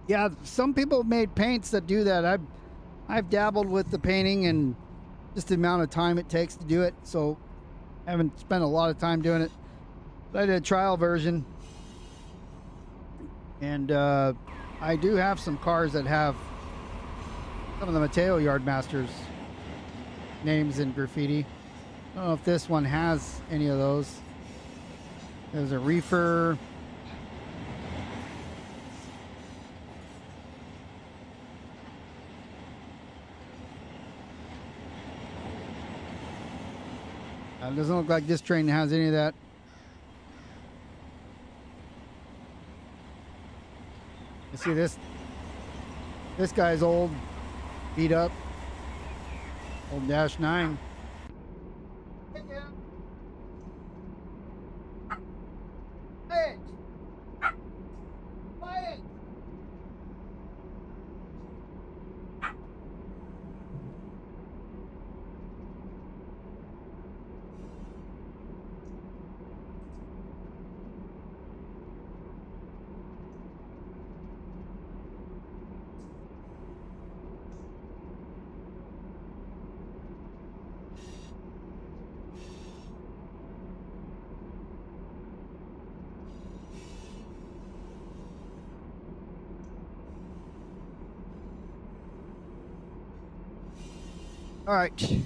S1: Yeah, some people have made paints that do that. I've dabbled with the painting and just the amount of time it takes to do it. So I haven't spent a lot of time doing it. But I did a trial version, and I do have some cars that have some of the Mateo Yardmasters names in graffiti. I don't know if this one has any of those. There's a reefer. It doesn't look like this train has any of that. You see this? This guy's old, beat up, old Dash 9. Hey! Quiet! All right.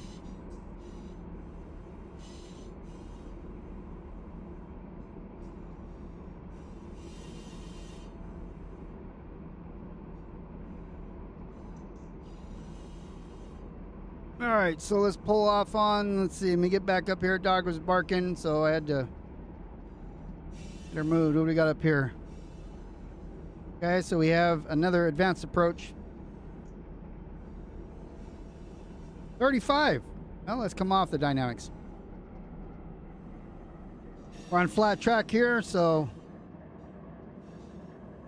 S1: All right, so let's pull off on, let's see, let me get back up here. Dog was barking, so I had to get her moved. What do we got up here? Okay, so we have another advanced approach. 35. Well, let's come off the dynamics. We're on flat track here, so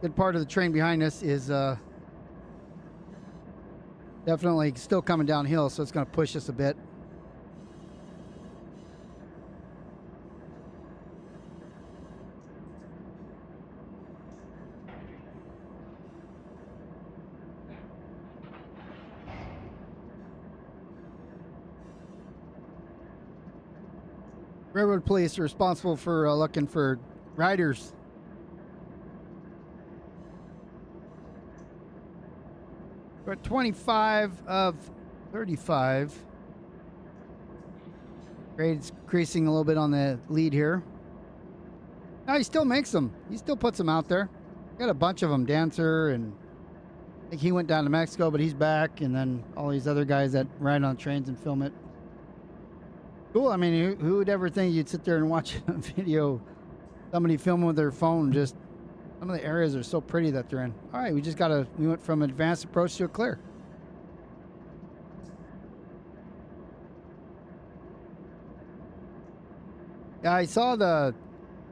S1: good part of the train behind us is definitely still coming downhill, so it's going to push us a bit. Railroad police are responsible for looking for riders. We're at 25 of 35. Grade's increasing a little bit on the lead here. No, he still makes them. He still puts them out there. Got a bunch of them. Dancer, and I think he went down to Mexico, but he's back. And then all these other guys that ride on trains and film it. Cool. I mean, who would ever think you'd sit there and watch a video, somebody filming with their phone? Just some of the areas are so pretty that they're in. All right, we went from advanced approach to a clear. Yeah, I saw there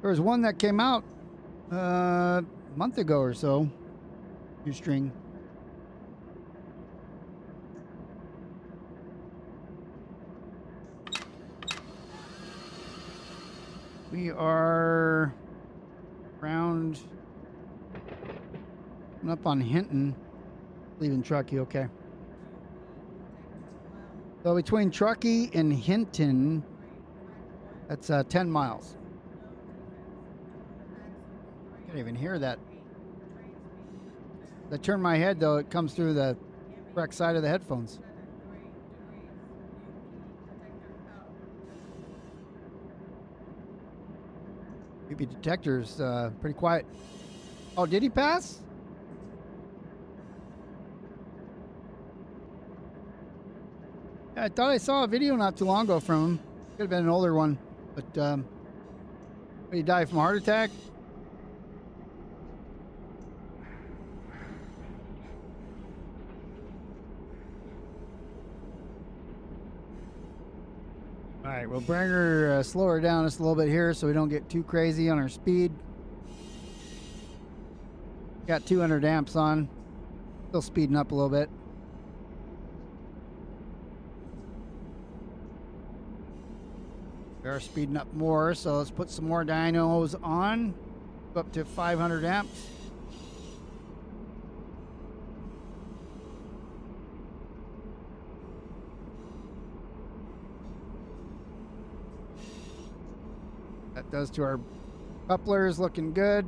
S1: was one that came out a month ago or so. New string. We are around up on Hinton, leaving Truckee. Okay. So between Truckee and Hinton, that's 10 miles. Can't even hear that. If I turn my head, though, it comes through the correct side of the headphones. UP detector's pretty quiet. Oh, did he pass? Yeah, I thought I saw a video not too long ago from him. Could have been an older one, but he died from a heart attack. All right, we'll bring her, slow her down just a little bit here so we don't get too crazy on our speed. Got 200 amps on. Still speeding up a little bit. We are speeding up more, so let's put some more dynos on. Up to 500 amps. that does to our couplers. Looking good.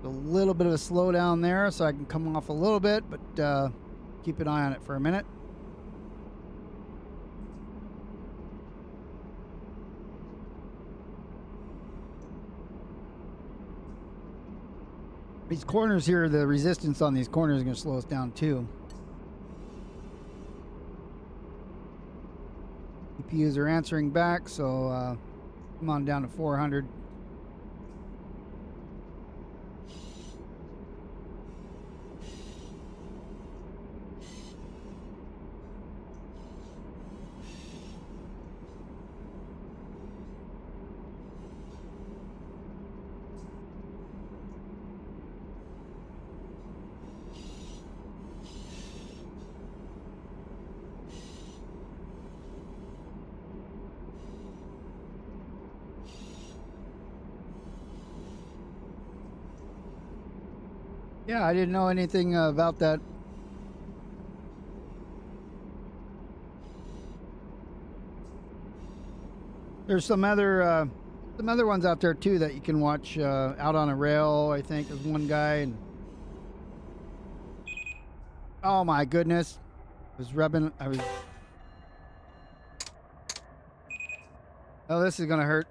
S1: A little bit of a slowdown there, so I can come off a little bit, but keep an eye on it for a minute. These corners here, the resistance on these corners is going to slow us down too. EPUs are answering back, so come on down to 400. Yeah, I didn't know anything about that. There's some other ones out there too that you can watch out on a rail. I think there's one guy, and oh my goodness, oh, this is gonna hurt.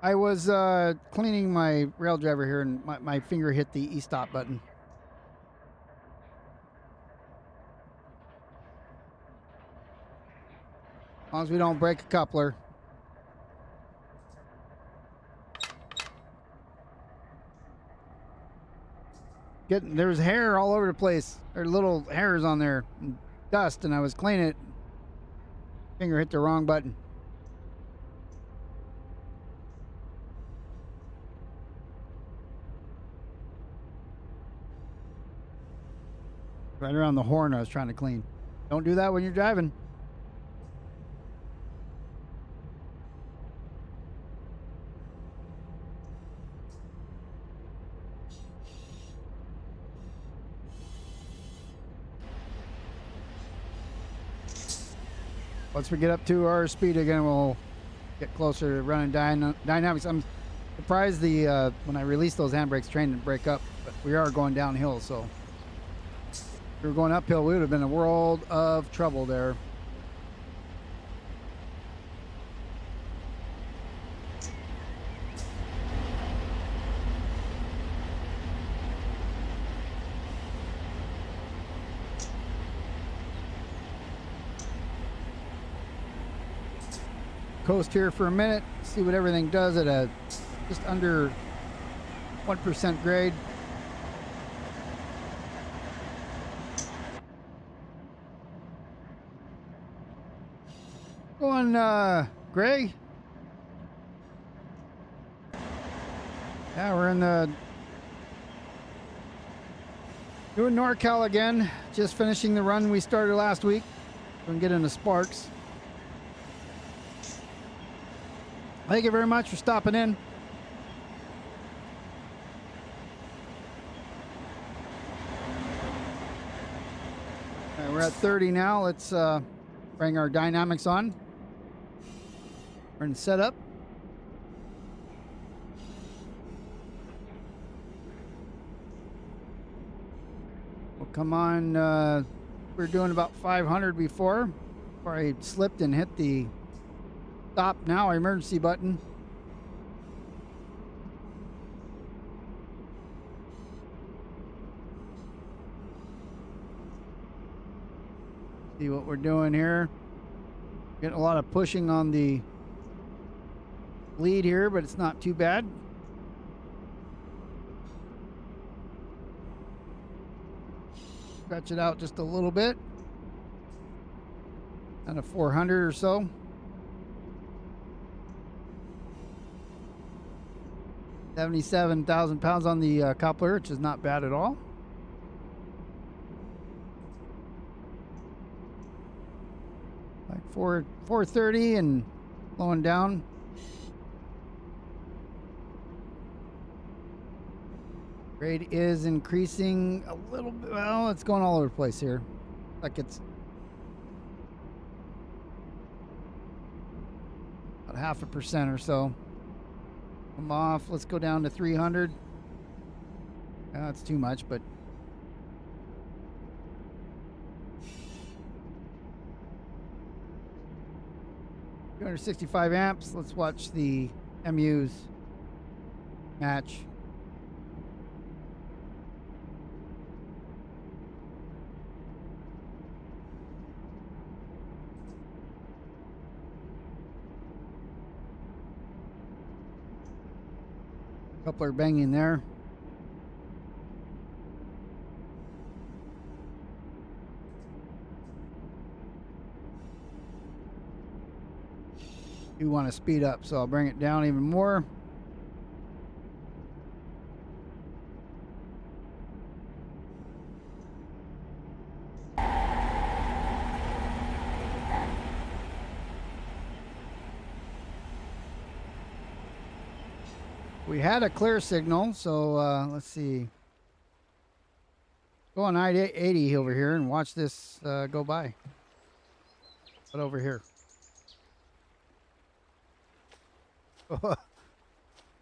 S1: I was cleaning my rail driver here, and my finger hit the e-stop button. As long as we don't break a coupler. There's hair all over the place. There are little hairs on there, and dust, and I was cleaning it. Finger hit the wrong button. Right around the horn I was trying to clean. Don't do that when you're driving. Once we get up to our speed again, we'll get closer to running dynamics. I'm surprised when I released those handbrakes, train didn't break up, but we are going downhill, so if we were going uphill, we would have been in a world of trouble there. Coast here for a minute, see what everything does at a just under 1% grade. Going gray. Yeah, we're in the doing NorCal again. Just finishing the run we started last week. Gonna get into Sparks. Thank you very much for stopping in. All right, we're at 30 now. Let's bring our dynamics on. We're in setup. We'll come on. We were doing about 500 before I slipped and hit the stop now emergency button. See what we're doing here. Getting a lot of pushing on the lead here, but it's not too bad. Stretch it out just a little bit. Kind of 400 or so. 77,000 pounds on the coupler, which is not bad at all. Like 430 and slowing down. Grade is increasing a little bit. Well, it's going all over the place here. Like it's about 0.5% or so. Come off. Let's go down to 300. That's too much, but 265 amps. Let's watch the MUs match. Coupler banging there. Do want to speed up, so I'll bring it down even more. We had a clear signal, so let's see. Go on I-80 over here and watch this go by. But over here.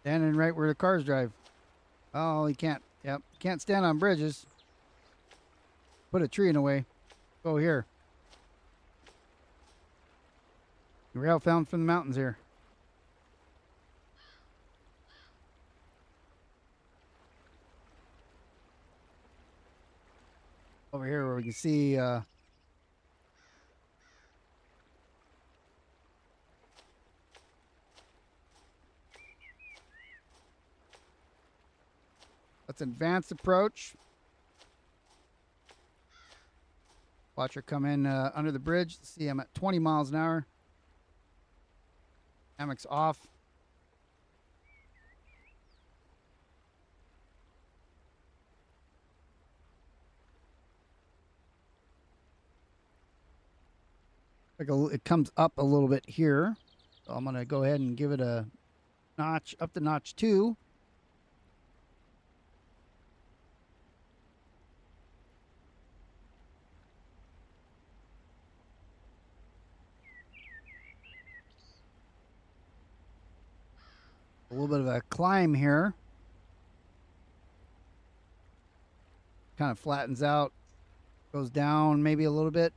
S1: Standing right where the cars drive. Oh, he can't. Yep, can't stand on bridges. Put a tree in the way. Go here. Rail found from the mountains here. Over here where we can see let's advance approach. Watch her come in under the bridge. See, I'm at 20 miles an hour. Dynamics off. It comes up a little bit here. So I'm going to go ahead and give it a notch, up to notch 2. A little bit of a climb here. Kind of flattens out, goes down maybe a little bit.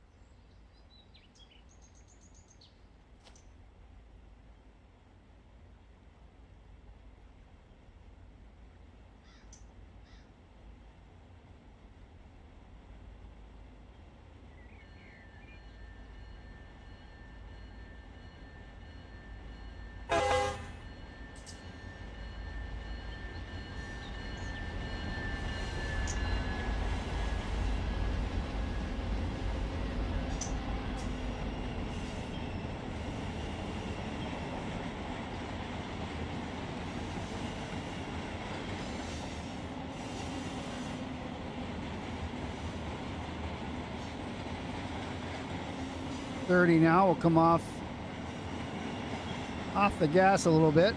S1: Now we'll come off the gas a little bit.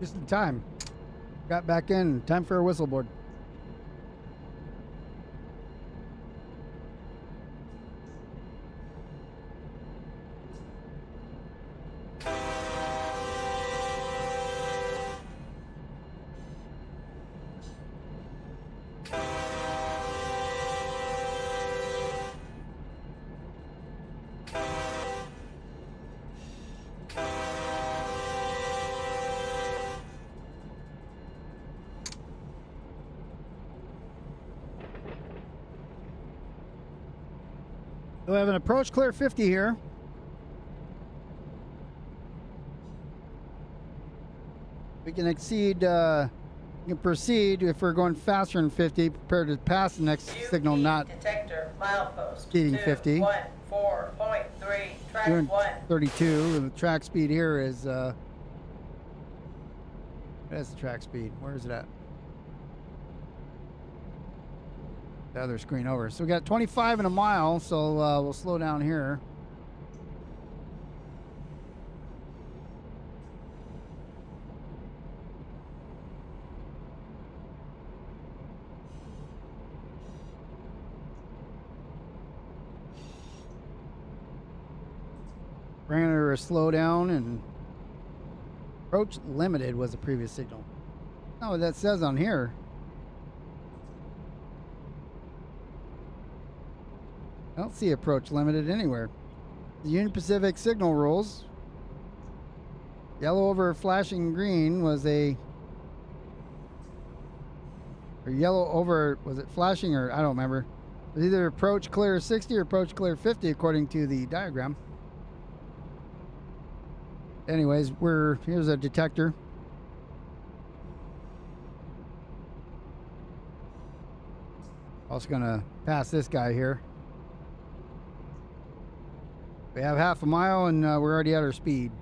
S1: Just in time. Got back in. Time for a whistle board. So we have an approach clear 50 here. We can exceed, we can proceed if we're going faster than 50. Prepare to pass the next signal, not
S2: detector, milepost,
S1: exceeding 50.
S2: 4.3, track
S1: Doing
S2: 1.
S1: 32. And the track speed here is, that's the track speed. Where is it at? The other screen over. So we got 25 in a mile, so we'll slow down here. Bring her a slow down, and approach limited was the previous signal. Oh, that says on here. I don't see approach limited anywhere. The Union Pacific signal rules. Yellow over flashing green was a... Or yellow over... Was it flashing or... I don't remember. It was either approach clear 60 or approach clear 50 according to the diagram. Anyways, here's a detector. Also gonna pass this guy here. We have half a mile and we're already at our speed.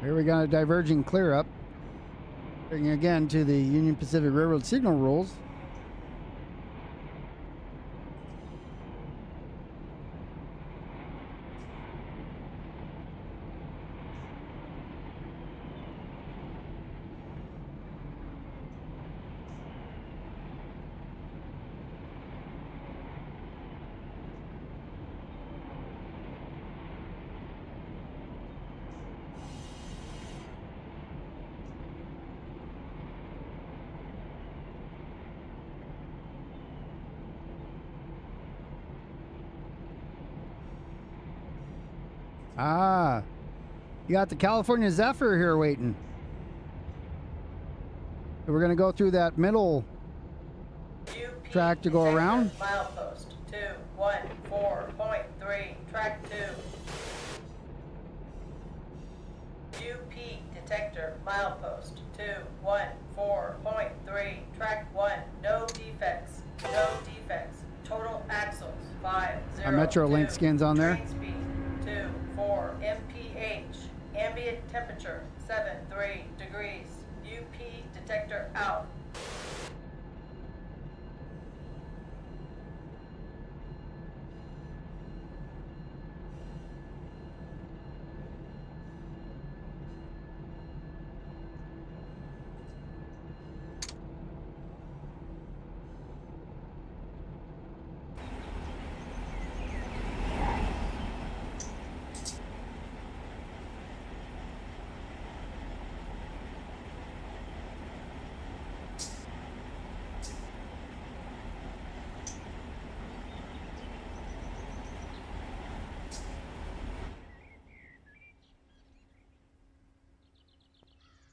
S1: Here we got a diverging clear up. Bringing again to the Union Pacific Railroad signal rules. Ah, you got the California Zephyr here waiting. So we're going to go through that middle track to go around.
S2: Milepost 214.3, track 2. UP detector, milepost 214.3, track 1. No defects. No defects. Total axles 502.
S1: Our Metrolink skins on there.
S2: Train speed 24 mph. Ambient temperature 73 degrees. UP detector out.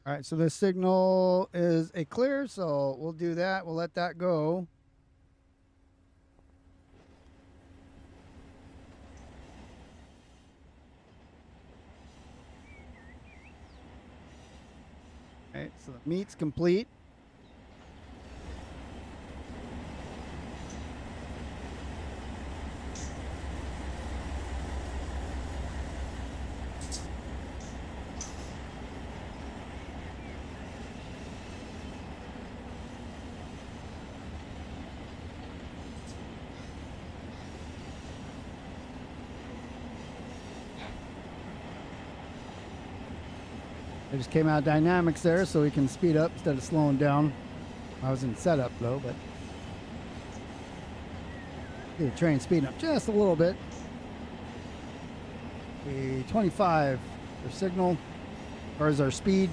S1: All right, so the signal is a clear, so we'll do that. We'll let that go. All right, so the meat's complete. I just came out of dynamics there so we can speed up instead of slowing down. I was in setup though, but the train speeding up just a little bit. 25 for signal, or is our speed.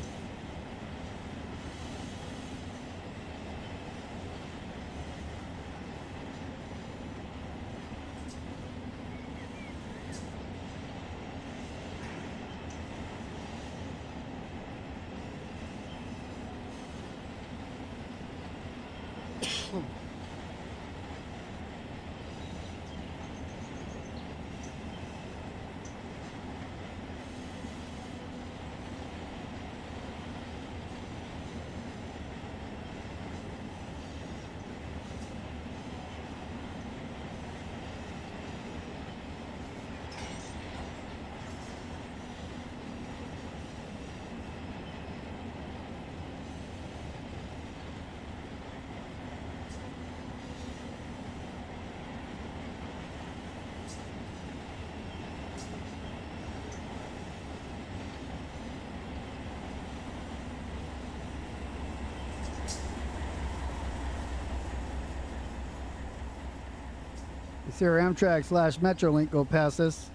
S1: You see our Amtrak / Metrolink go past us.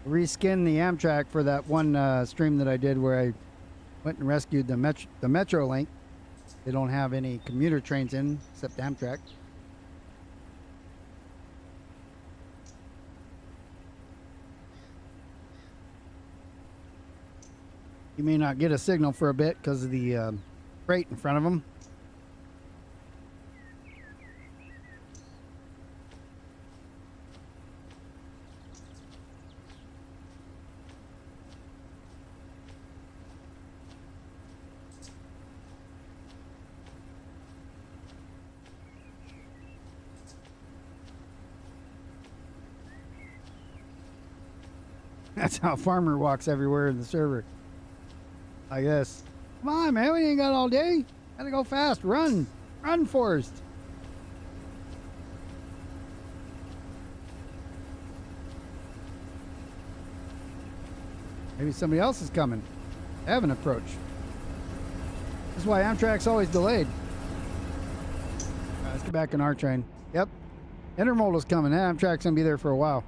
S1: Reskin the Amtrak for that one stream that I did where I went and rescued the Metrolink. They don't have any commuter trains in except Amtrak. You may not get a signal for a bit because of the freight in front of them. That's how Farmer walks everywhere in the server, I guess. Come on, man, we ain't got all day. Gotta go fast. Run. Run, Forrest. Maybe somebody else is coming. They haven't approached. This is why Amtrak's always delayed. All right, let's get back in our train. Yep. Intermodal's coming. Amtrak's gonna be there for a while.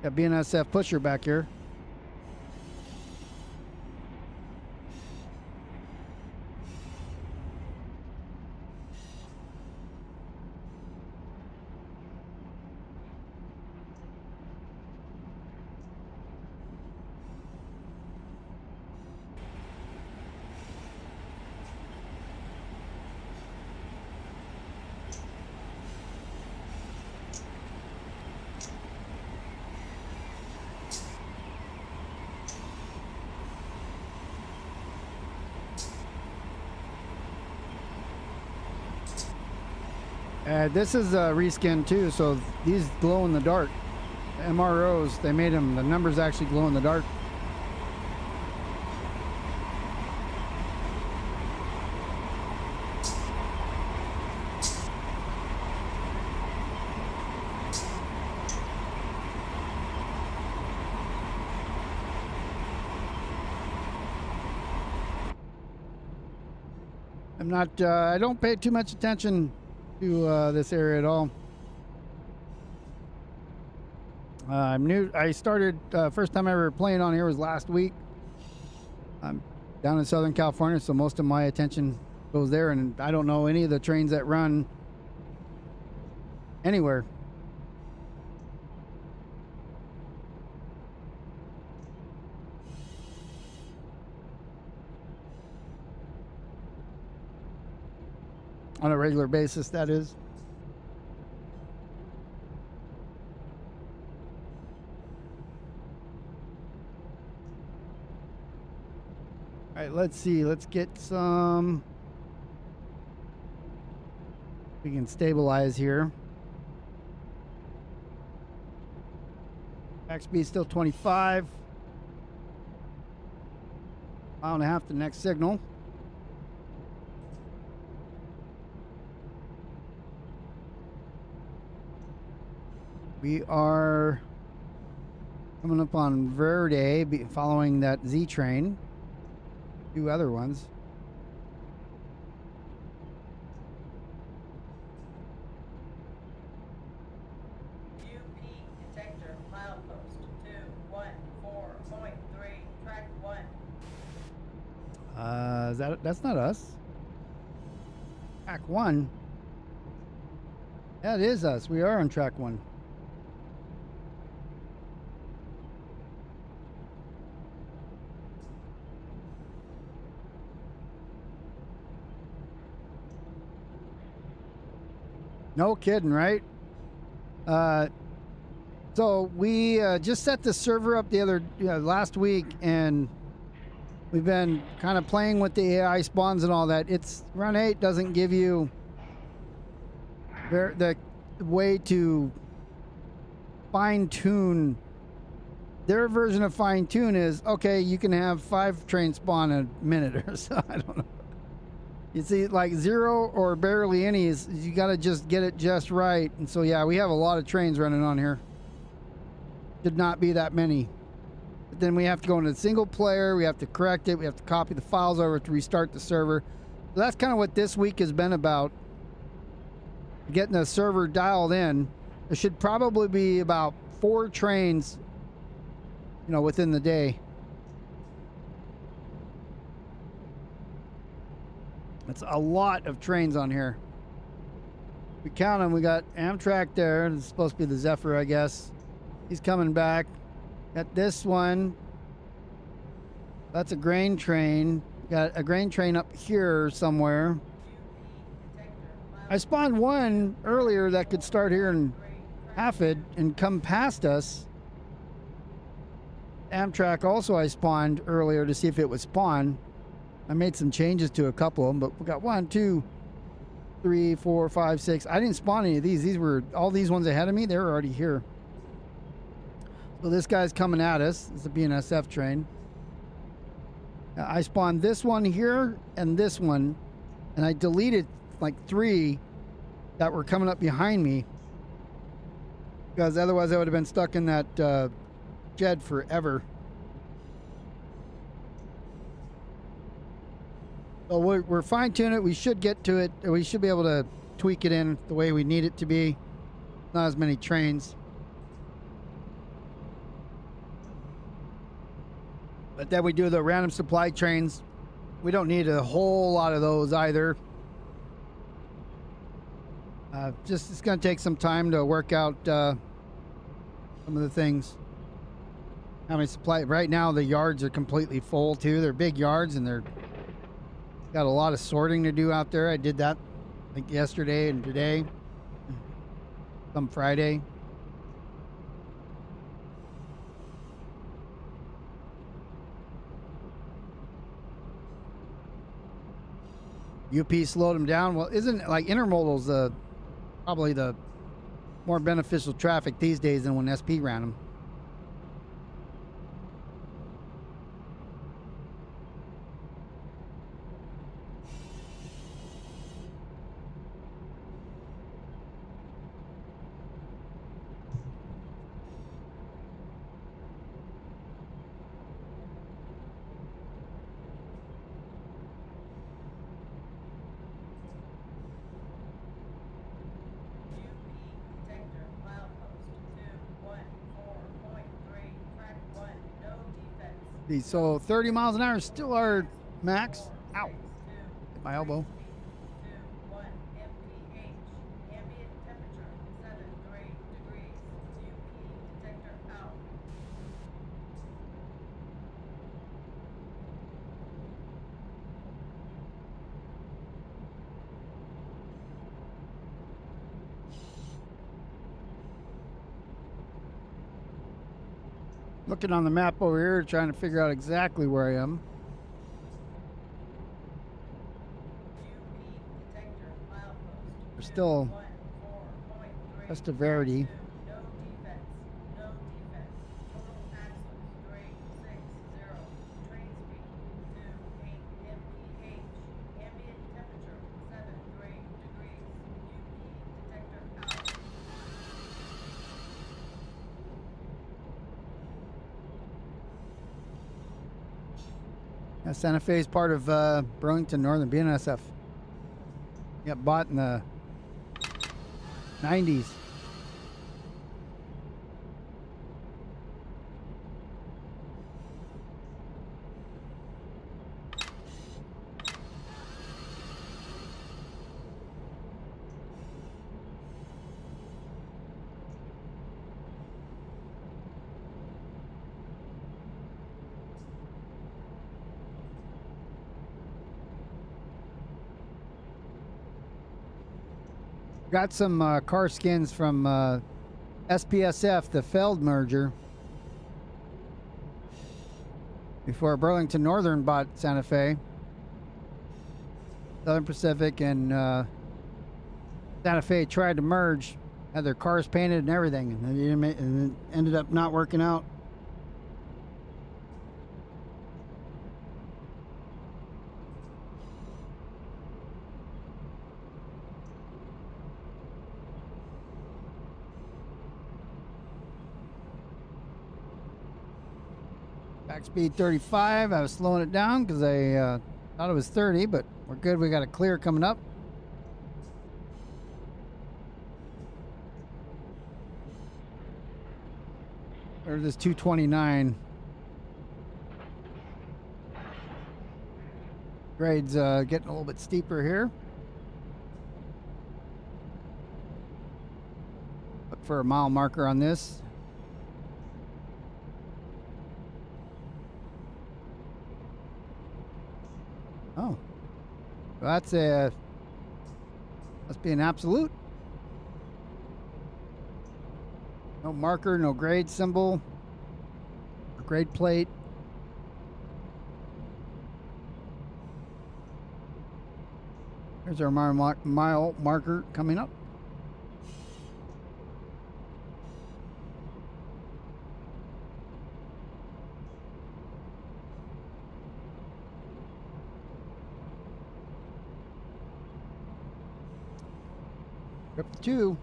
S1: Got BNSF pusher back here. This is a reskin too, so these glow in the dark. MROs, they made them, the numbers actually glow in the dark. I'm not, I don't pay too much attention to this area at all. I'm new. I started first time ever playing on here was last week. I'm down in Southern California, so most of my attention goes there, and I don't know any of the trains that run anywhere. On a regular basis, that is. All right, right, let's see. Let's get some. We can stabilize here. Max speed still 25. Mile and a half to next signal. We are coming up on Verde, following that Z train. Two other ones.
S2: UP detector milepost 214.3 track 1.
S1: That's not us. Track 1. Yeah, it is us. We are on track 1. No kidding, right? So we just set the server up last week, and we've been kind of playing with the AI spawns and all that. It's Run 8 doesn't give you the way to fine tune. Their version of fine tune is okay. You can have 5 trains spawn a minute or so. I don't know. You see, like 0 or barely any is you got to just get it just right. And so, yeah, we have a lot of trains running on here. Should not be that many. But then we have to go into single player. We have to correct it. We have to copy the files over to restart the server. So that's kind of what this week has been about. Getting the server dialed in. There should probably be about 4 trains, within the day. That's a lot of trains on here. We count them. We got Amtrak there. It's supposed to be the Zephyr, I guess. He's coming back. Got this one. That's a grain train. Got a grain train up here somewhere. I spawned one earlier that could start here in Hafid and come past us. Amtrak also I spawned earlier to see if it would spawn. I made some changes to a couple of them, but we got 1, 2, 3, 4, 5, 6. I didn't spawn any of these. These were all these ones ahead of me. They were already here. So this guy's coming at us. It's a BNSF train. I spawned this one here and this one, and I deleted like 3 that were coming up behind me because otherwise I would have been stuck in that shed forever. So we're fine-tuning it. We should get to it. We should be able to tweak it in the way we need it to be. Not as many trains. But then we do the random supply trains. We don't need a whole lot of those either. It's going to take some time to work out some of the things. How many supply? Right now the yards are completely full too. They're big yards and they're got a lot of sorting to do out there. I did that like yesterday and today. Some Friday. UP slowed them down. Well, isn't like intermodal's probably the more beneficial traffic these days than when SP ran them. So 30 miles an hour is still our max. Ow. Hit my elbow. Looking on the map over here, trying to figure out exactly where I am. There's still just a rarity.
S2: No defects. No defects. Total axles 360. Train speed 28 mph. Ambient temperature 73 degrees. UV detector out.
S1: Yeah, Santa Fe is part of Burlington Northern BNSF. Got bought in the 90s. Got some car skins from SPSF, the Feld merger. Before Burlington Northern bought Santa Fe. Southern Pacific and Santa Fe tried to merge, had their cars painted and everything, and it ended up not working out. Back speed 35. I was slowing it down because I thought it was 30, but we're good. We got a clear coming up. There's this 229. Grade's getting a little bit steeper here. Look for a mile marker on this. Oh, well, that's a, must be an absolute. No marker, no grade symbol, or grade plate. Here's our mile marker coming up. Trip 2.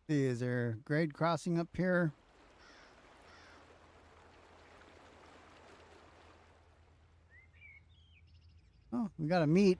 S1: See, is there grade crossing up here? Oh, we got a meet.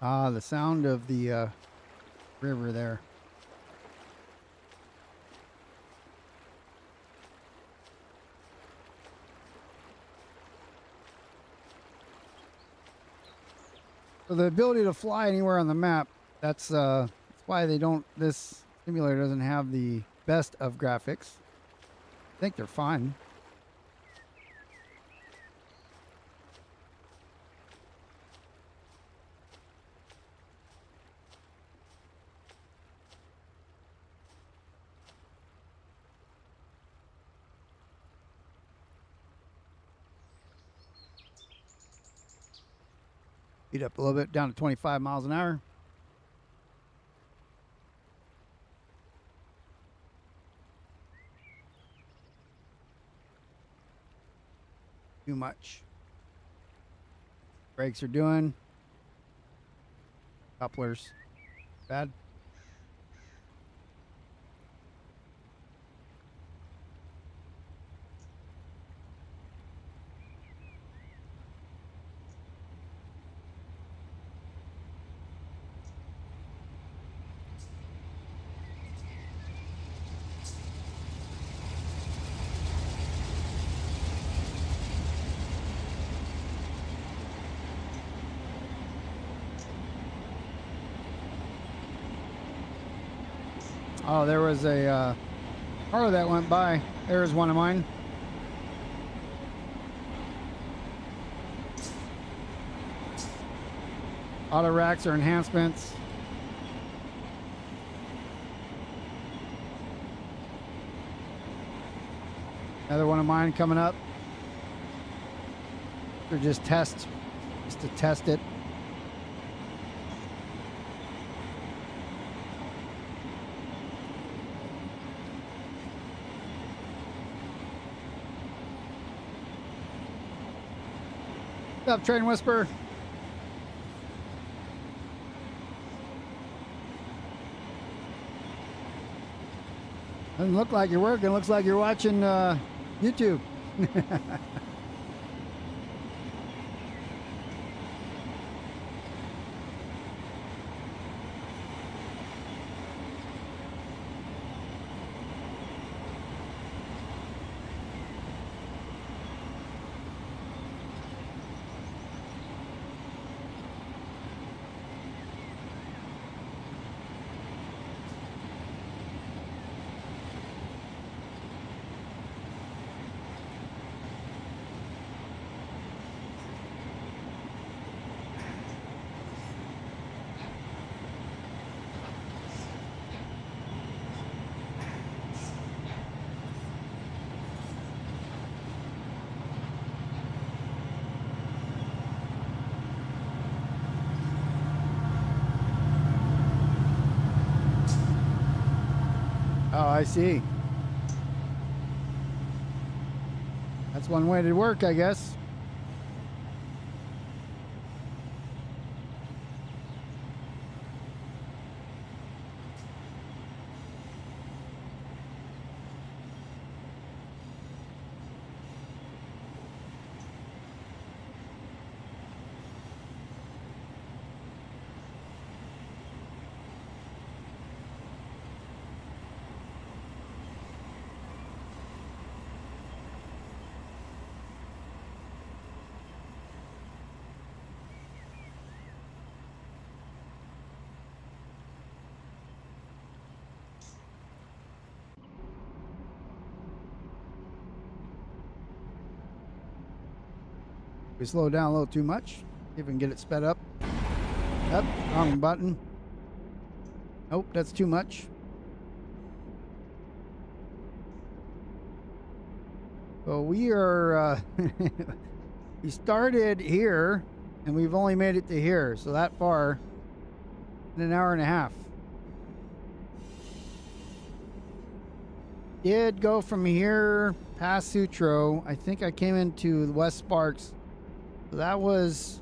S1: Ah, the sound of the river there. So the ability to fly anywhere on the map, that's why they don't, this simulator doesn't have the best of graphics. I think they're fine. Speed up a little bit, down to 25 miles an hour. Too much. Brakes are doing. Couplers. Bad. Oh, there was a car that went by. There's one of mine. Auto racks or enhancements. Another one of mine coming up. Or just to test it. What's up, Train Whisper? Doesn't look like you're working. Looks like you're watching YouTube. Oh, I see. That's one way to work, I guess. We slow down a little too much. See if we can get it sped up. Up, wrong button. Nope, that's too much. So we are, we started here and we've only made it to here. So that far in an hour and a half. Did go from here past Sutro. I think I came into West Sparks. So that was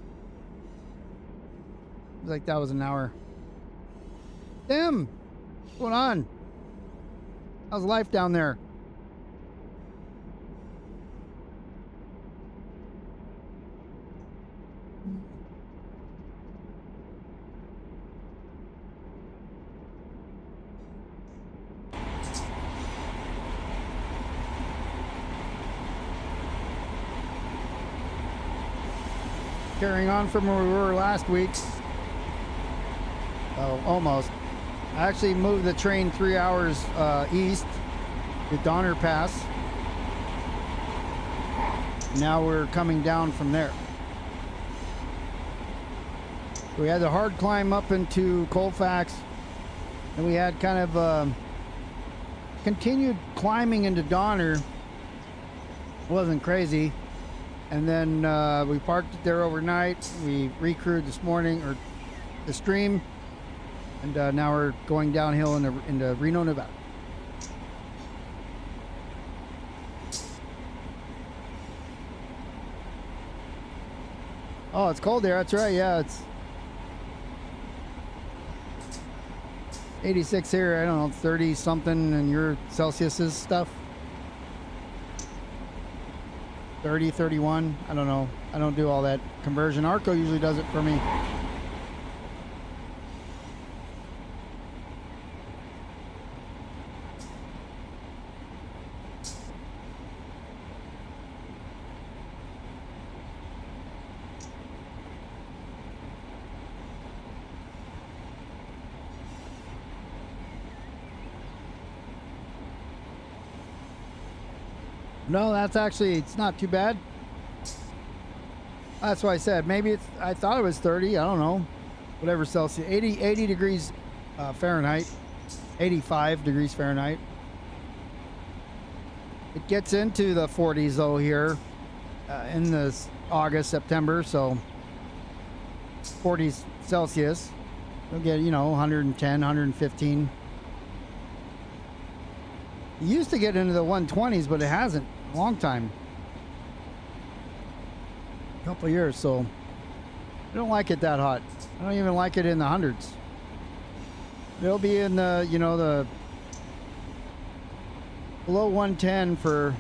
S1: like that was an hour. Tim, what's going on? How's life down there? Carrying on from where we were last week. Oh, almost. I actually moved the train 3 hours east to Donner Pass. Now we're coming down from there. We had the hard climb up into Colfax, and we had kind of continued climbing into Donner. Wasn't crazy. And then we parked it there overnight. We recrewed this morning, or the stream, and now we're going downhill into Reno, Nevada. Oh, it's cold there. That's right. Yeah, it's 86 here. I don't know, 30 something, and your Celsius's stuff. 30, 31. I don't know. I don't do all that conversion. Arco usually does it for me. No, that's actually, it's not too bad. That's why I said maybe it's, I thought it was 30. I don't know. Whatever Celsius. 80 degrees Fahrenheit. 85 degrees Fahrenheit. It gets into the 40s though here in this August, September. So 40s Celsius. You'll get, you know, 110, 115. It used to get into the 120s, but it hasn't. A long time. A couple of years, so I don't like it that hot. I don't even like it in the hundreds. It'll be in the, you know, the below 110 for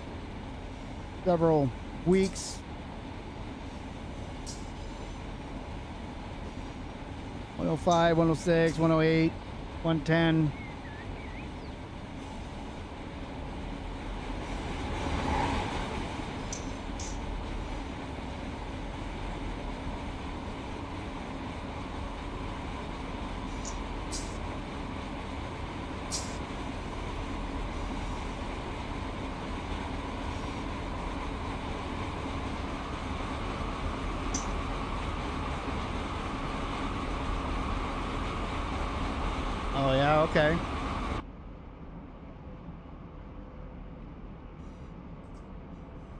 S1: several weeks. 105, 106, 108, 110. Oh yeah, okay.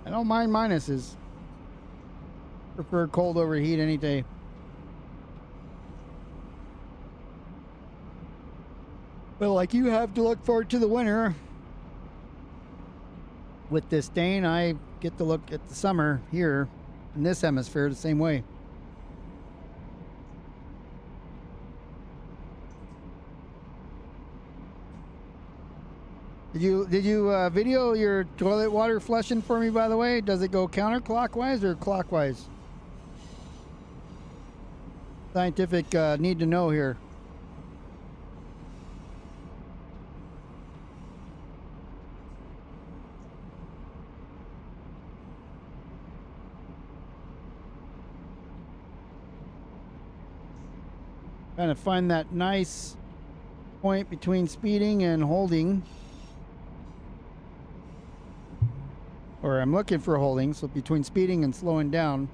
S1: I don't mind minuses. Prefer cold over heat any day. But like you have to look forward to the winter. With this Dane, I get to look at the summer here in this hemisphere the same way. Did you video your toilet water flushing for me, by the way? Does it go counterclockwise or clockwise? Scientific need to know here. Trying to find that nice point between speeding and holding. Or I'm looking for holding, so between speeding and slowing down.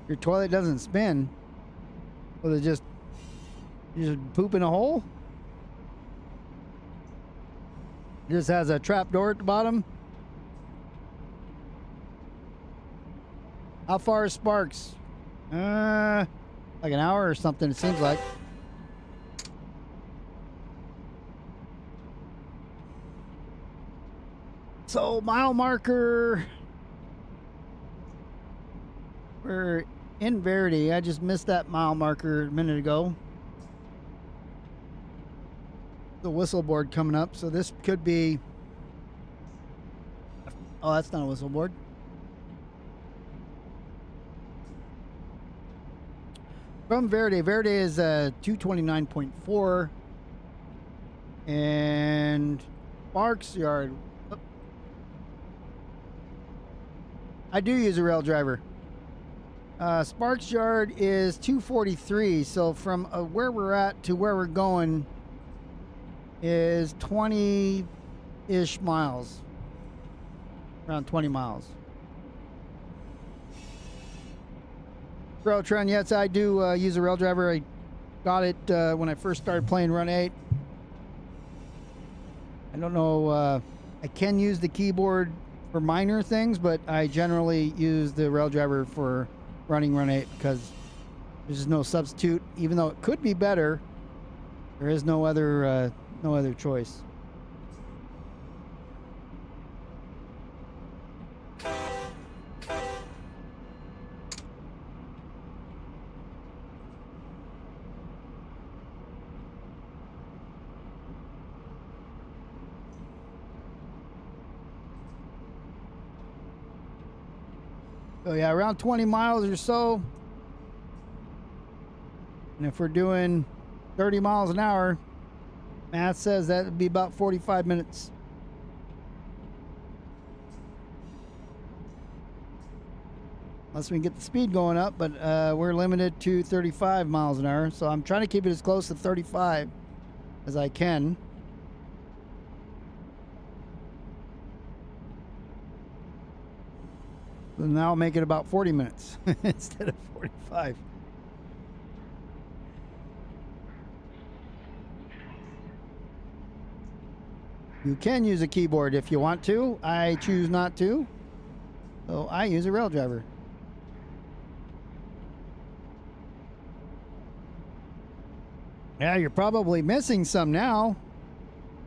S1: Your toilet doesn't spin. Well, you just poop in a hole? It just has a trap door at the bottom. How far is Sparks? Like an hour or something, it seems like. So mile marker, we're in Verity. I just missed that mile marker a minute ago. The whistle board coming up, so this could be, oh, that's not a whistle board. From Verity. Verity is 229.4, and Sparks Yard. I do use a rail driver. Sparks Yard is 243, so from where we're at to where we're going is 20-ish miles. Around 20 miles. Rail Trend, yes, I do use a rail driver. I got it when I first started playing Run 8. I don't know, I can use the keyboard for minor things, but I generally use the rail driver for running Run 8 because there's just no substitute. Even though it could be better, there is no other choice. So yeah, around 20 miles or so. And if we're doing 30 miles an hour, math says that would be about 45 minutes. Unless we can get the speed going up, but we're limited to 35 miles an hour. So I'm trying to keep it as close to 35 as I can. So now I'll make it about 40 minutes instead of 45. You can use a keyboard if you want to. I choose not to. So I use a rail driver. Yeah, you're probably missing some now.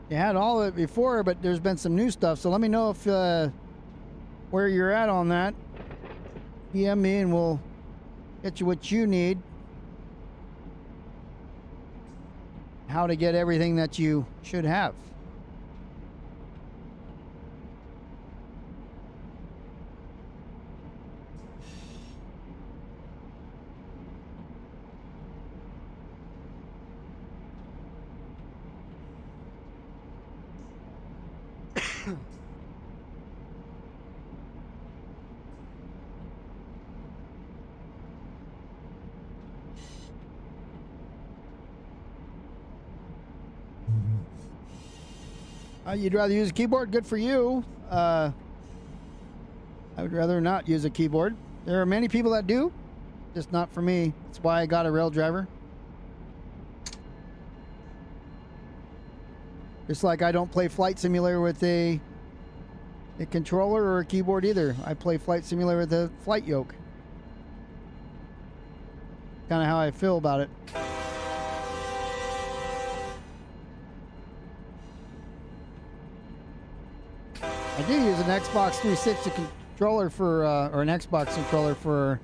S1: You had all of it before, but there's been some new stuff. So let me know if where you're at on that. PM me and we'll get you what you need. How to get everything that you should have. You'd rather use a keyboard? Good for you. I would rather not use a keyboard. There are many people that do, just not for me. That's why I got a rail driver. Just like I don't play Flight Simulator with a controller or a keyboard either. I play Flight Simulator with a flight yoke. Kind of how I feel about it. I do use an Xbox 360 controller for, or an Xbox controller for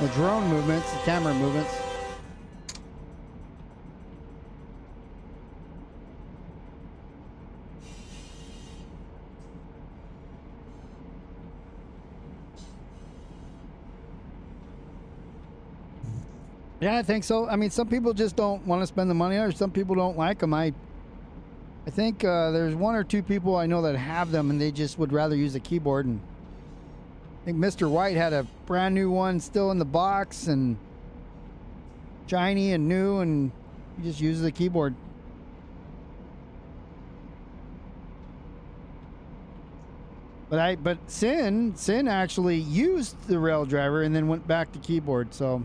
S1: the drone movements, the camera movements. Yeah, I think so. I mean, some people just don't want to spend the money, or some people don't like them. I think there's one or two people I know that have them and they just would rather use a keyboard. And I think Mr. White had a brand new one still in the box and shiny and new, and he just uses a keyboard. But Sin actually used the rail driver and then went back to keyboard. So,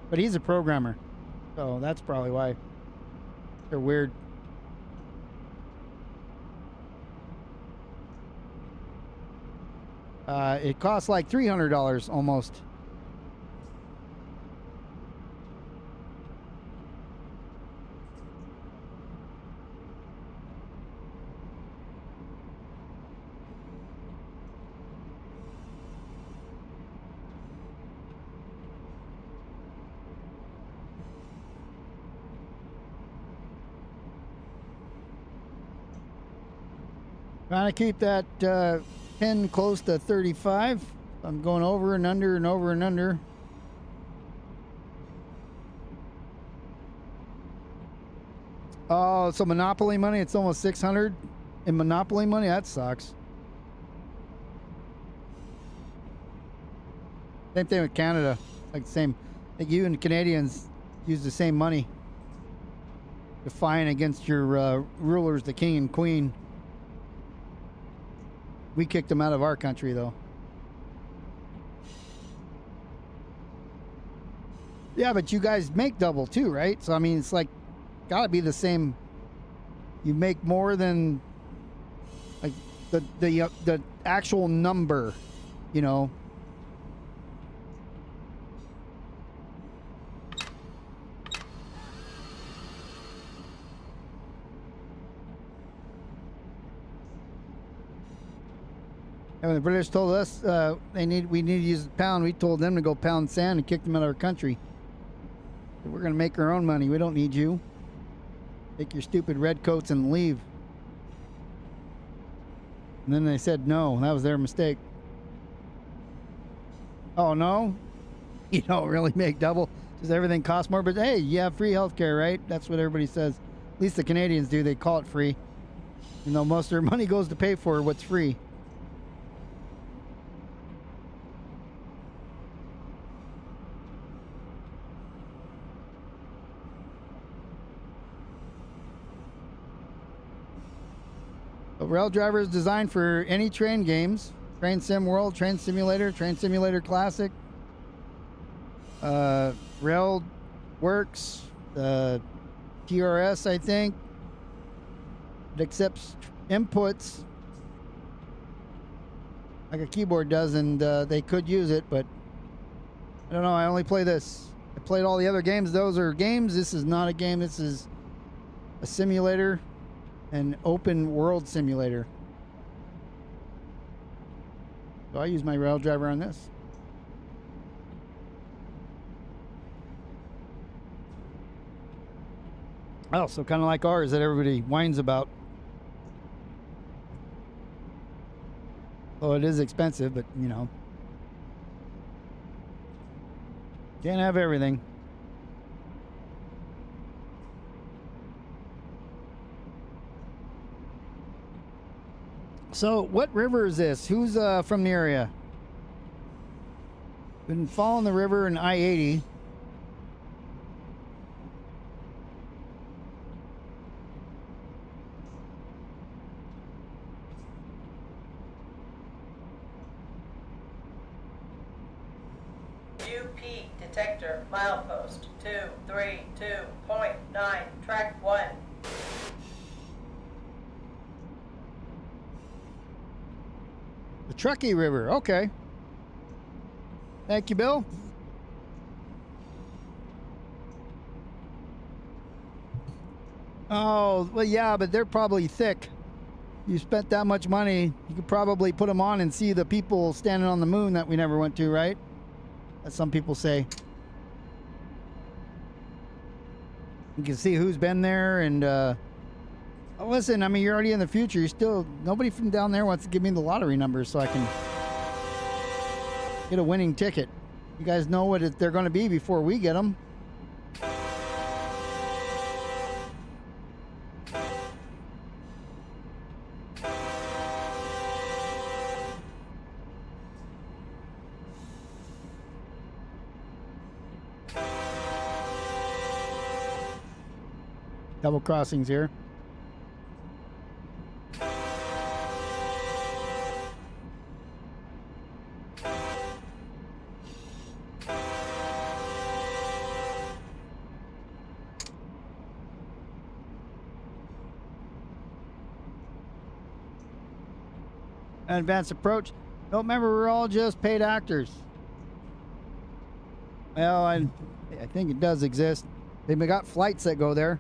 S1: but he's a programmer, so that's probably why they're weird. It costs like $300 almost. Trying to keep that pin close to 35. I'm going over and under and over and under. Oh, so Monopoly money, it's almost 600 in Monopoly money. That sucks. Same thing with Canada. Like the same. I think you and Canadians use the same money to fight against your rulers, the king and queen. We kicked them out of our country, though. Yeah, but you guys make double too, right? So I mean, it's like gotta be the same. You make more than, like, the actual number, you know. And when the British told us we need to use the pound, we told them to go pound sand and kick them out of our country. We're going to make our own money. We don't need you. Take your stupid red coats and leave. And then they said no. That was their mistake. Oh, no? You don't really make double. Does everything cost more? But hey, you have free healthcare, right? That's what everybody says. At least the Canadians do. They call it free. You know, most of their money goes to pay for what's free. A rail driver is designed for any train games. Train Sim World, Train Simulator Classic, Rail Works, TRS, I think. It accepts inputs like a keyboard does, and they could use it, but I don't know. I only play this. I played all the other games. Those are games. This is not a game. This is a simulator. An open world simulator. So I use my rail driver on this. Oh, so kind of like ours that everybody whines about. Oh, it is expensive, but you know. Can't have everything. So, what river is this? Who's from the area? Been following the river in I-80.
S2: UP detector milepost 232.9 track 1.
S1: The Truckee River, okay. Thank you, Bill. Oh, well, yeah, but they're probably thick. You spent that much money, you could probably put them on and see the people standing on the moon that we never went to, right? As some people say. You can see who's been there and, listen, I mean, you're already in the future. You're still... Nobody from down there wants to give me the lottery numbers so I can get a winning ticket. You guys know what they're going to be before we get them. Double crossings here. Advanced approach. Don't remember, we're all just paid actors. Well, I think it does exist. They've got flights that go there.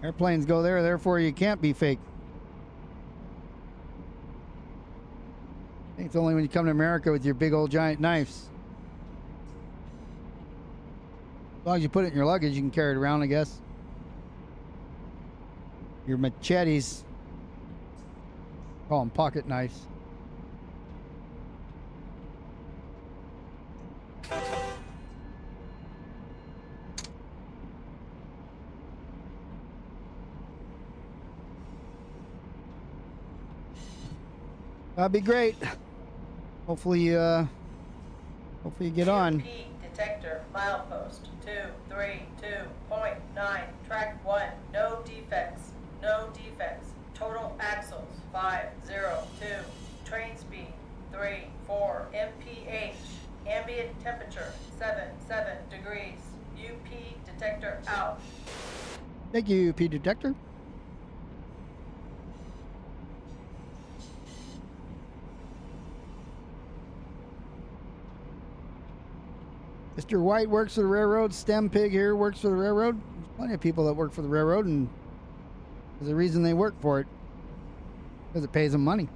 S1: Airplanes go there, therefore you can't be fake. I think it's only when you come to America with your big old giant knives. As long as you put it in your luggage, you can carry it around, I guess. Your machetes. Call them pocket knives. That'd be great. Hopefully you get on.
S2: UP detector milepost 232.9 track 1. No defects. No defects. Total axles 502. Train speed 34 mph. Ambient temperature 77 degrees. UP detector detector out.
S1: Thank you, P detector. Mr. White works for the railroad. Stem Pig here works for the railroad. There's plenty of people that work for the railroad, and there's a reason they work for it. Because it pays them money.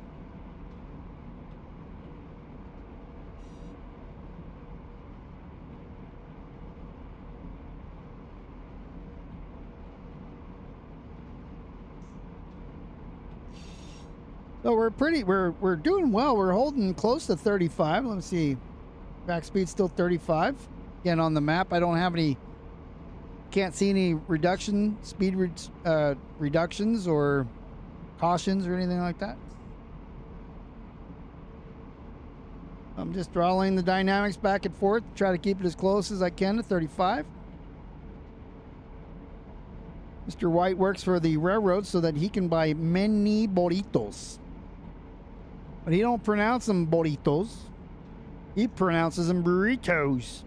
S1: So we're doing well. We're holding close to 35. Let me see. Back speed's still 35. Again, on the map, I don't have any, can't see any speed reductions or cautions or anything like that. I'm just throttling the dynamics back and forth, try to keep it as close as I can to 35. Mr. White works for the railroad so that he can buy many burritos. But he don't pronounce them burritos. He pronounces them burritos.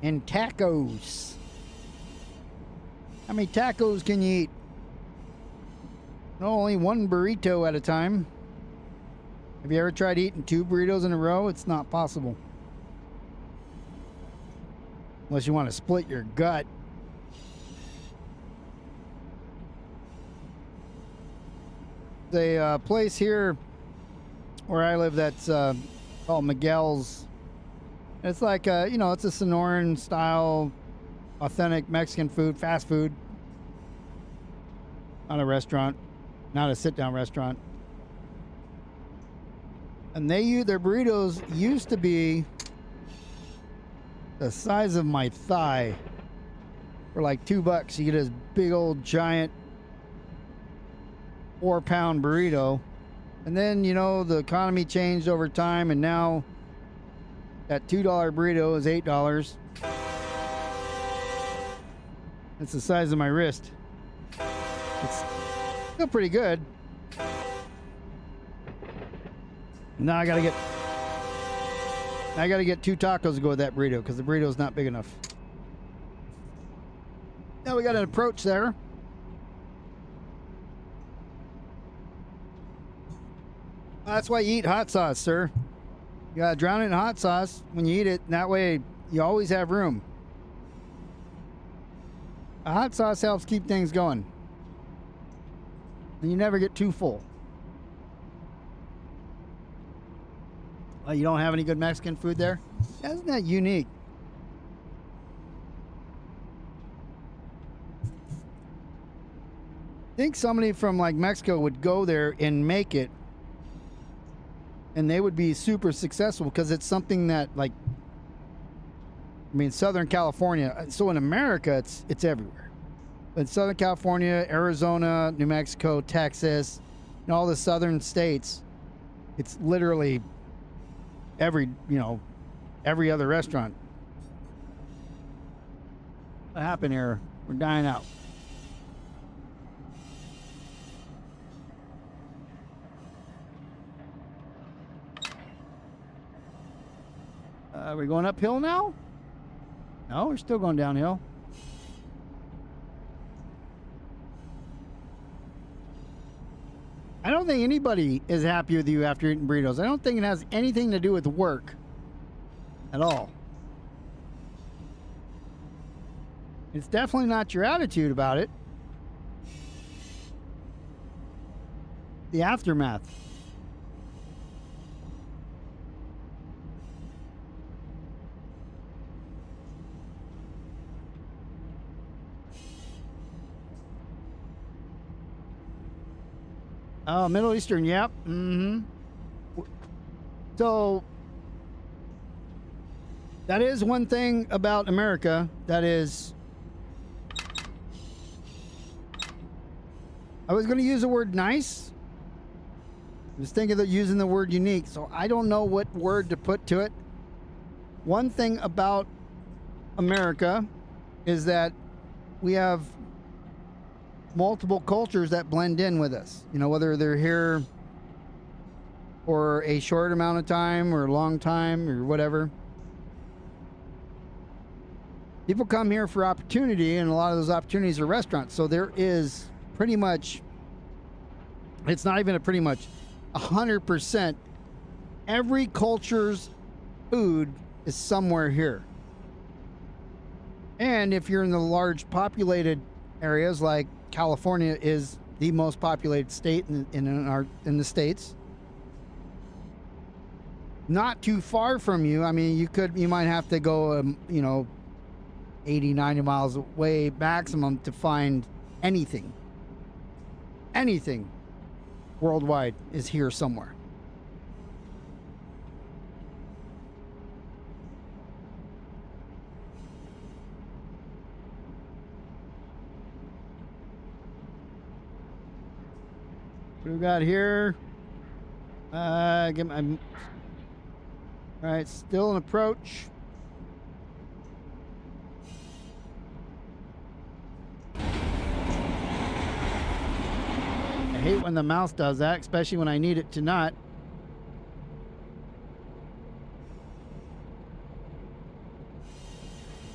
S1: And tacos. How many tacos can you eat? No, only one burrito at a time. Have you ever tried eating 2 burritos in a row? It's not possible. Unless you want to split your gut. The place here where I live that's called Miguel's. It's like, you know, it's a Sonoran style, authentic Mexican food, fast food. Not a restaurant, not a sit-down restaurant. And their burritos used to be the size of my thigh. For like $2, you get this big old giant 4-pound burrito. And then, you know, the economy changed over time, and now that $2 burrito is $8. It's the size of my wrist. It's still pretty good. Now I gotta get 2 tacos to go with that burrito because the burrito's not big enough. Now we got an approach there. That's why you eat hot sauce, sir. You gotta drown it in hot sauce when you eat it, and that way you always have room. A hot sauce helps keep things going. And you never get too full. Oh, you don't have any good Mexican food there? Isn't that unique? I think somebody from like Mexico would go there and make it, and they would be super successful because it's something that, like, I mean, Southern California. So in America, it's everywhere. But in Southern California, Arizona, New Mexico, Texas, and all the southern states, it's literally every other restaurant. What happened here? We're dying out. Are we going uphill now? No, we're still going downhill. I don't think anybody is happy with you after eating burritos. I don't think it has anything to do with work at all. It's definitely not your attitude about it. The aftermath. Oh, Middle Eastern, yep. Mm-hmm. So, that is one thing about America that is... I was going to use the word nice. I was thinking of using the word unique, so I don't know what word to put to it. One thing about America is that we have multiple cultures that blend in with us. You know, whether they're here for a short amount of time or a long time or whatever. People come here for opportunity, and a lot of those opportunities are restaurants. So there is pretty much, it's not even a pretty much, 100%. Every culture's food is somewhere here. And if you're in the large populated areas, like California is the most populated state in the States, not too far from you. I mean, you might have to go, you know, 80, 90 miles away maximum to find anything. Anything worldwide is here somewhere. What do we got here? All right, still an approach. I hate when the mouse does that, especially when I need it to not.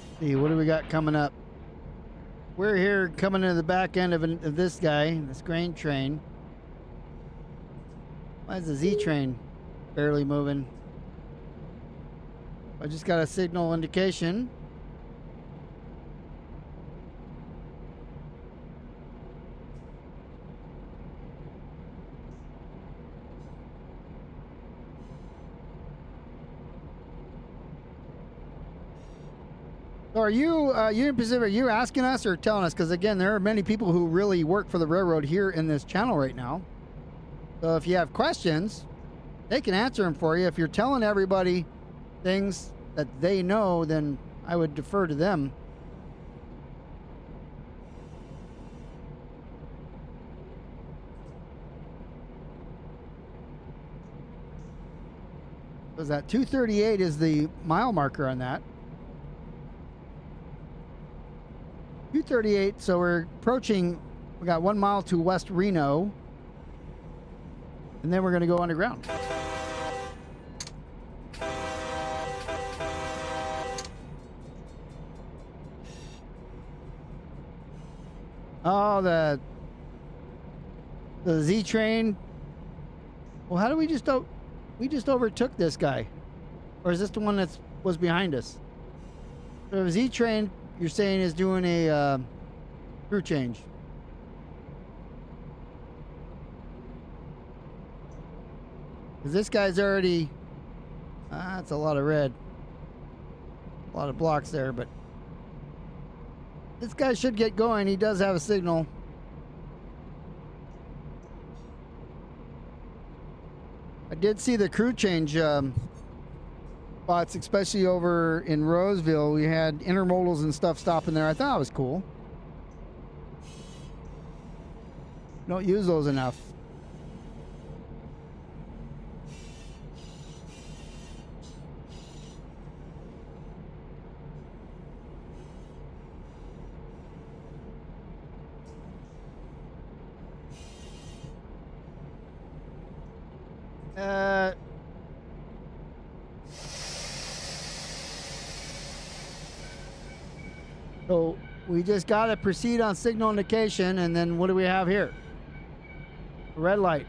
S1: Let's see, what do we got coming up? We're here coming into the back end of this guy, this grain train. Why is the Z train barely moving? I just got a signal indication. So are you, Union Pacific, are you asking us or telling us? Because again, there are many people who really work for the railroad here in this channel right now. So if you have questions, they can answer them for you. If you're telling everybody things that they know, then I would defer to them. Was that 238 is the mile marker on that. 238, so we're approaching, we got 1 mile to West Reno, and then we're going to go underground. Oh, the Z train. Well, how do we just overtook this guy, or is this the one that was behind us? So the Z train, you're saying, is doing a crew change. Because this guy's already, that's a lot of red, a lot of blocks there, but this guy should get going. He does have a signal. I did see the crew change spots, especially over in Roseville. We had intermodals and stuff stopping there. I thought it was cool. Don't use those enough. So we just got to proceed on signal indication, and then what do we have here? Red light.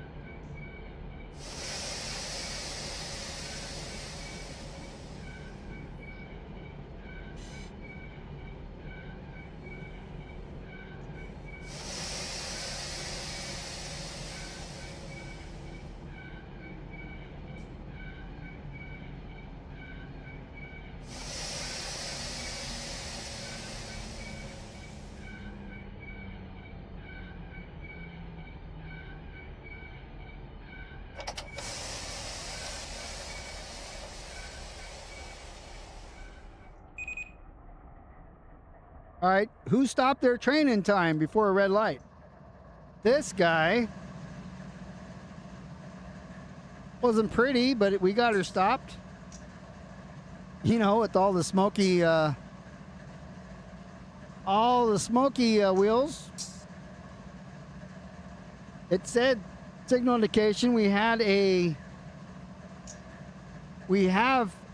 S1: All right, who stopped their train in time before a red light? This guy. Wasn't pretty, but we got her stopped. You know, with all the smoky wheels. It said signal indication. We have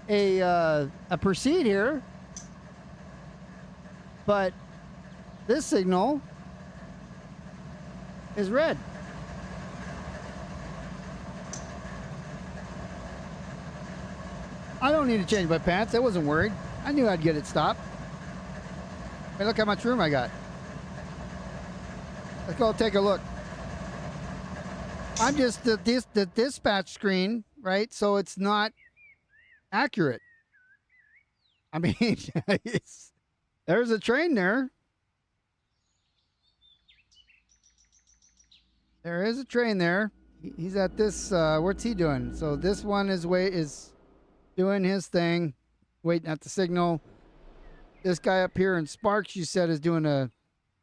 S1: a proceed here, but this signal is red. I don't need to change my pants. I wasn't worried. I knew I'd get it stopped. Hey, look how much room I got. Let's go take a look. I'm just the dispatch screen, right? So it's not accurate. I mean, there's a train there. There is a train there. He's at this. What's he doing? So this one is doing his thing, waiting at the signal. This guy up here in Sparks, you said, is doing a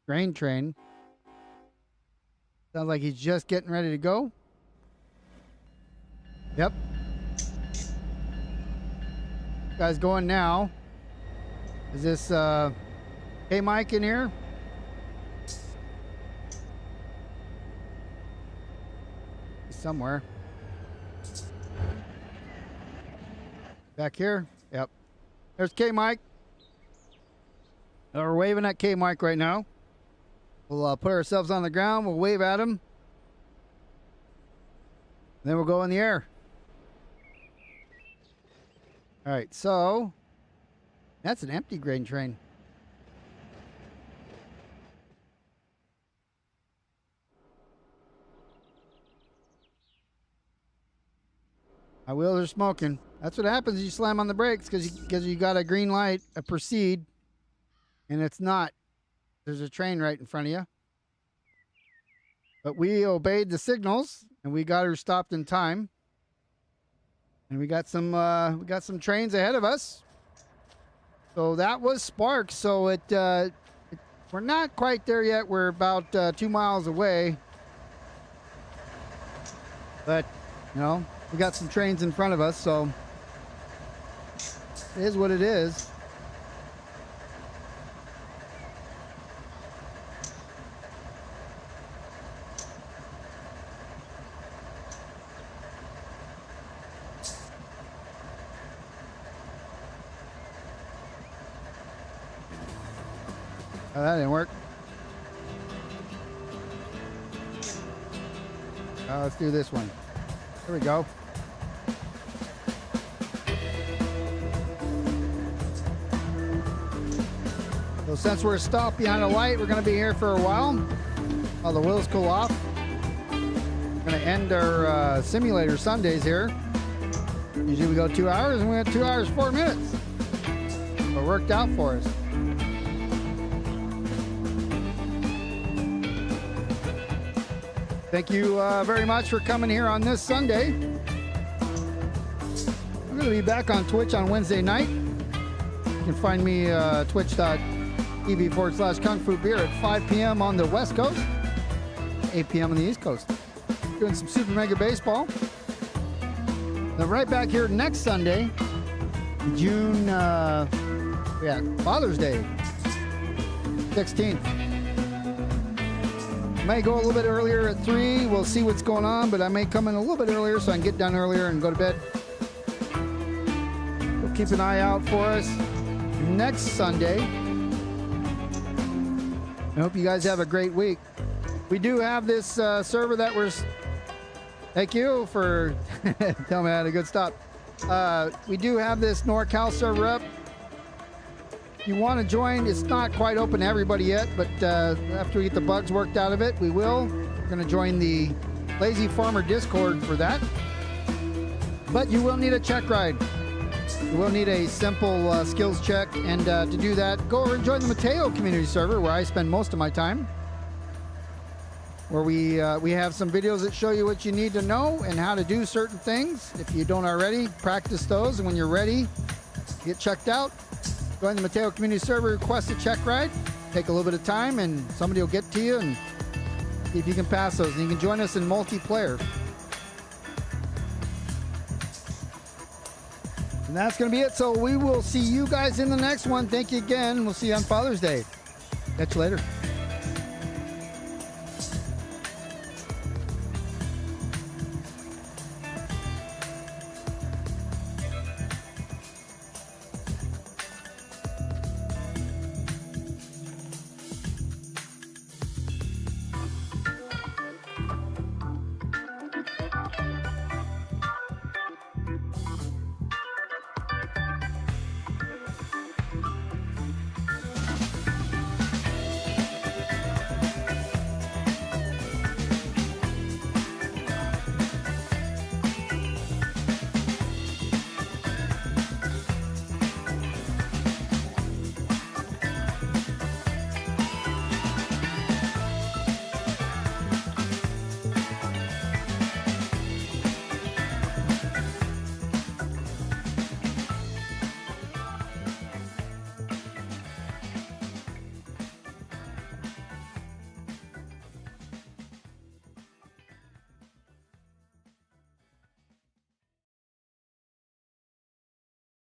S1: grain train. Sounds like he's just getting ready to go. Yep. Guy's going now. Is this hey Mike in here? He's somewhere. Back here? Yep. There's K Mike. We're waving at K Mike right now. We'll put ourselves on the ground. We'll wave at him. Then we'll go in the air. All right, so that's an empty grain train. My wheels are smoking. That's what happens. You slam on the brakes because you got a green light, a proceed, and it's not. There's a train right in front of you. But we obeyed the signals and we got her stopped in time. And we got some trains ahead of us. So that was Sparks. So we're not quite there yet. We're about 2 miles away. But you know, we got some trains in front of us, so it is what it is. Oh, that didn't work. Let's do this one. Here we go. So since we're stopped behind a light, we're going to be here for a while the wheels cool off. We're going to end our simulator Sundays here. Usually we go 2 hours, and we had 2 hours 4 minutes. So it worked out for us. Thank you very much for coming here on this Sunday. I'm going to be back on Twitch on Wednesday night. You can find me twitch.tv/KungfuBeer at 5 p.m. on the West Coast, 8 p.m. on the East Coast. Doing some Super Mega Baseball. Then right back here next Sunday, June, Father's Day, 16th. May go a little bit earlier at 3. We'll see what's going on, but I may come in a little bit earlier so I can get done earlier and go to bed. We'll keep an eye out for us next Sunday. I hope you guys have a great week. We do have this server that we're... Thank you for telling me I had a good stop. We do have this NoCal server up. If you want to join, it's not quite open to everybody yet, but after we get the bugs worked out of it, we will. We're going to join the Lazy Farmer Discord for that. But you will need a check ride. You will need a simple skills check, and to do that, go over and join the Mateo community server, where I spend most of my time. Where we have some videos that show you what you need to know and how to do certain things. If you don't already, practice those, and when you're ready, get checked out. Join the Mateo community server, request a check ride. Take a little bit of time, and somebody will get to you and see if you can pass those. And you can join us in multiplayer. And that's going to be it. So we will see you guys in the next one. Thank you again. We'll see you on Father's Day. Catch you later.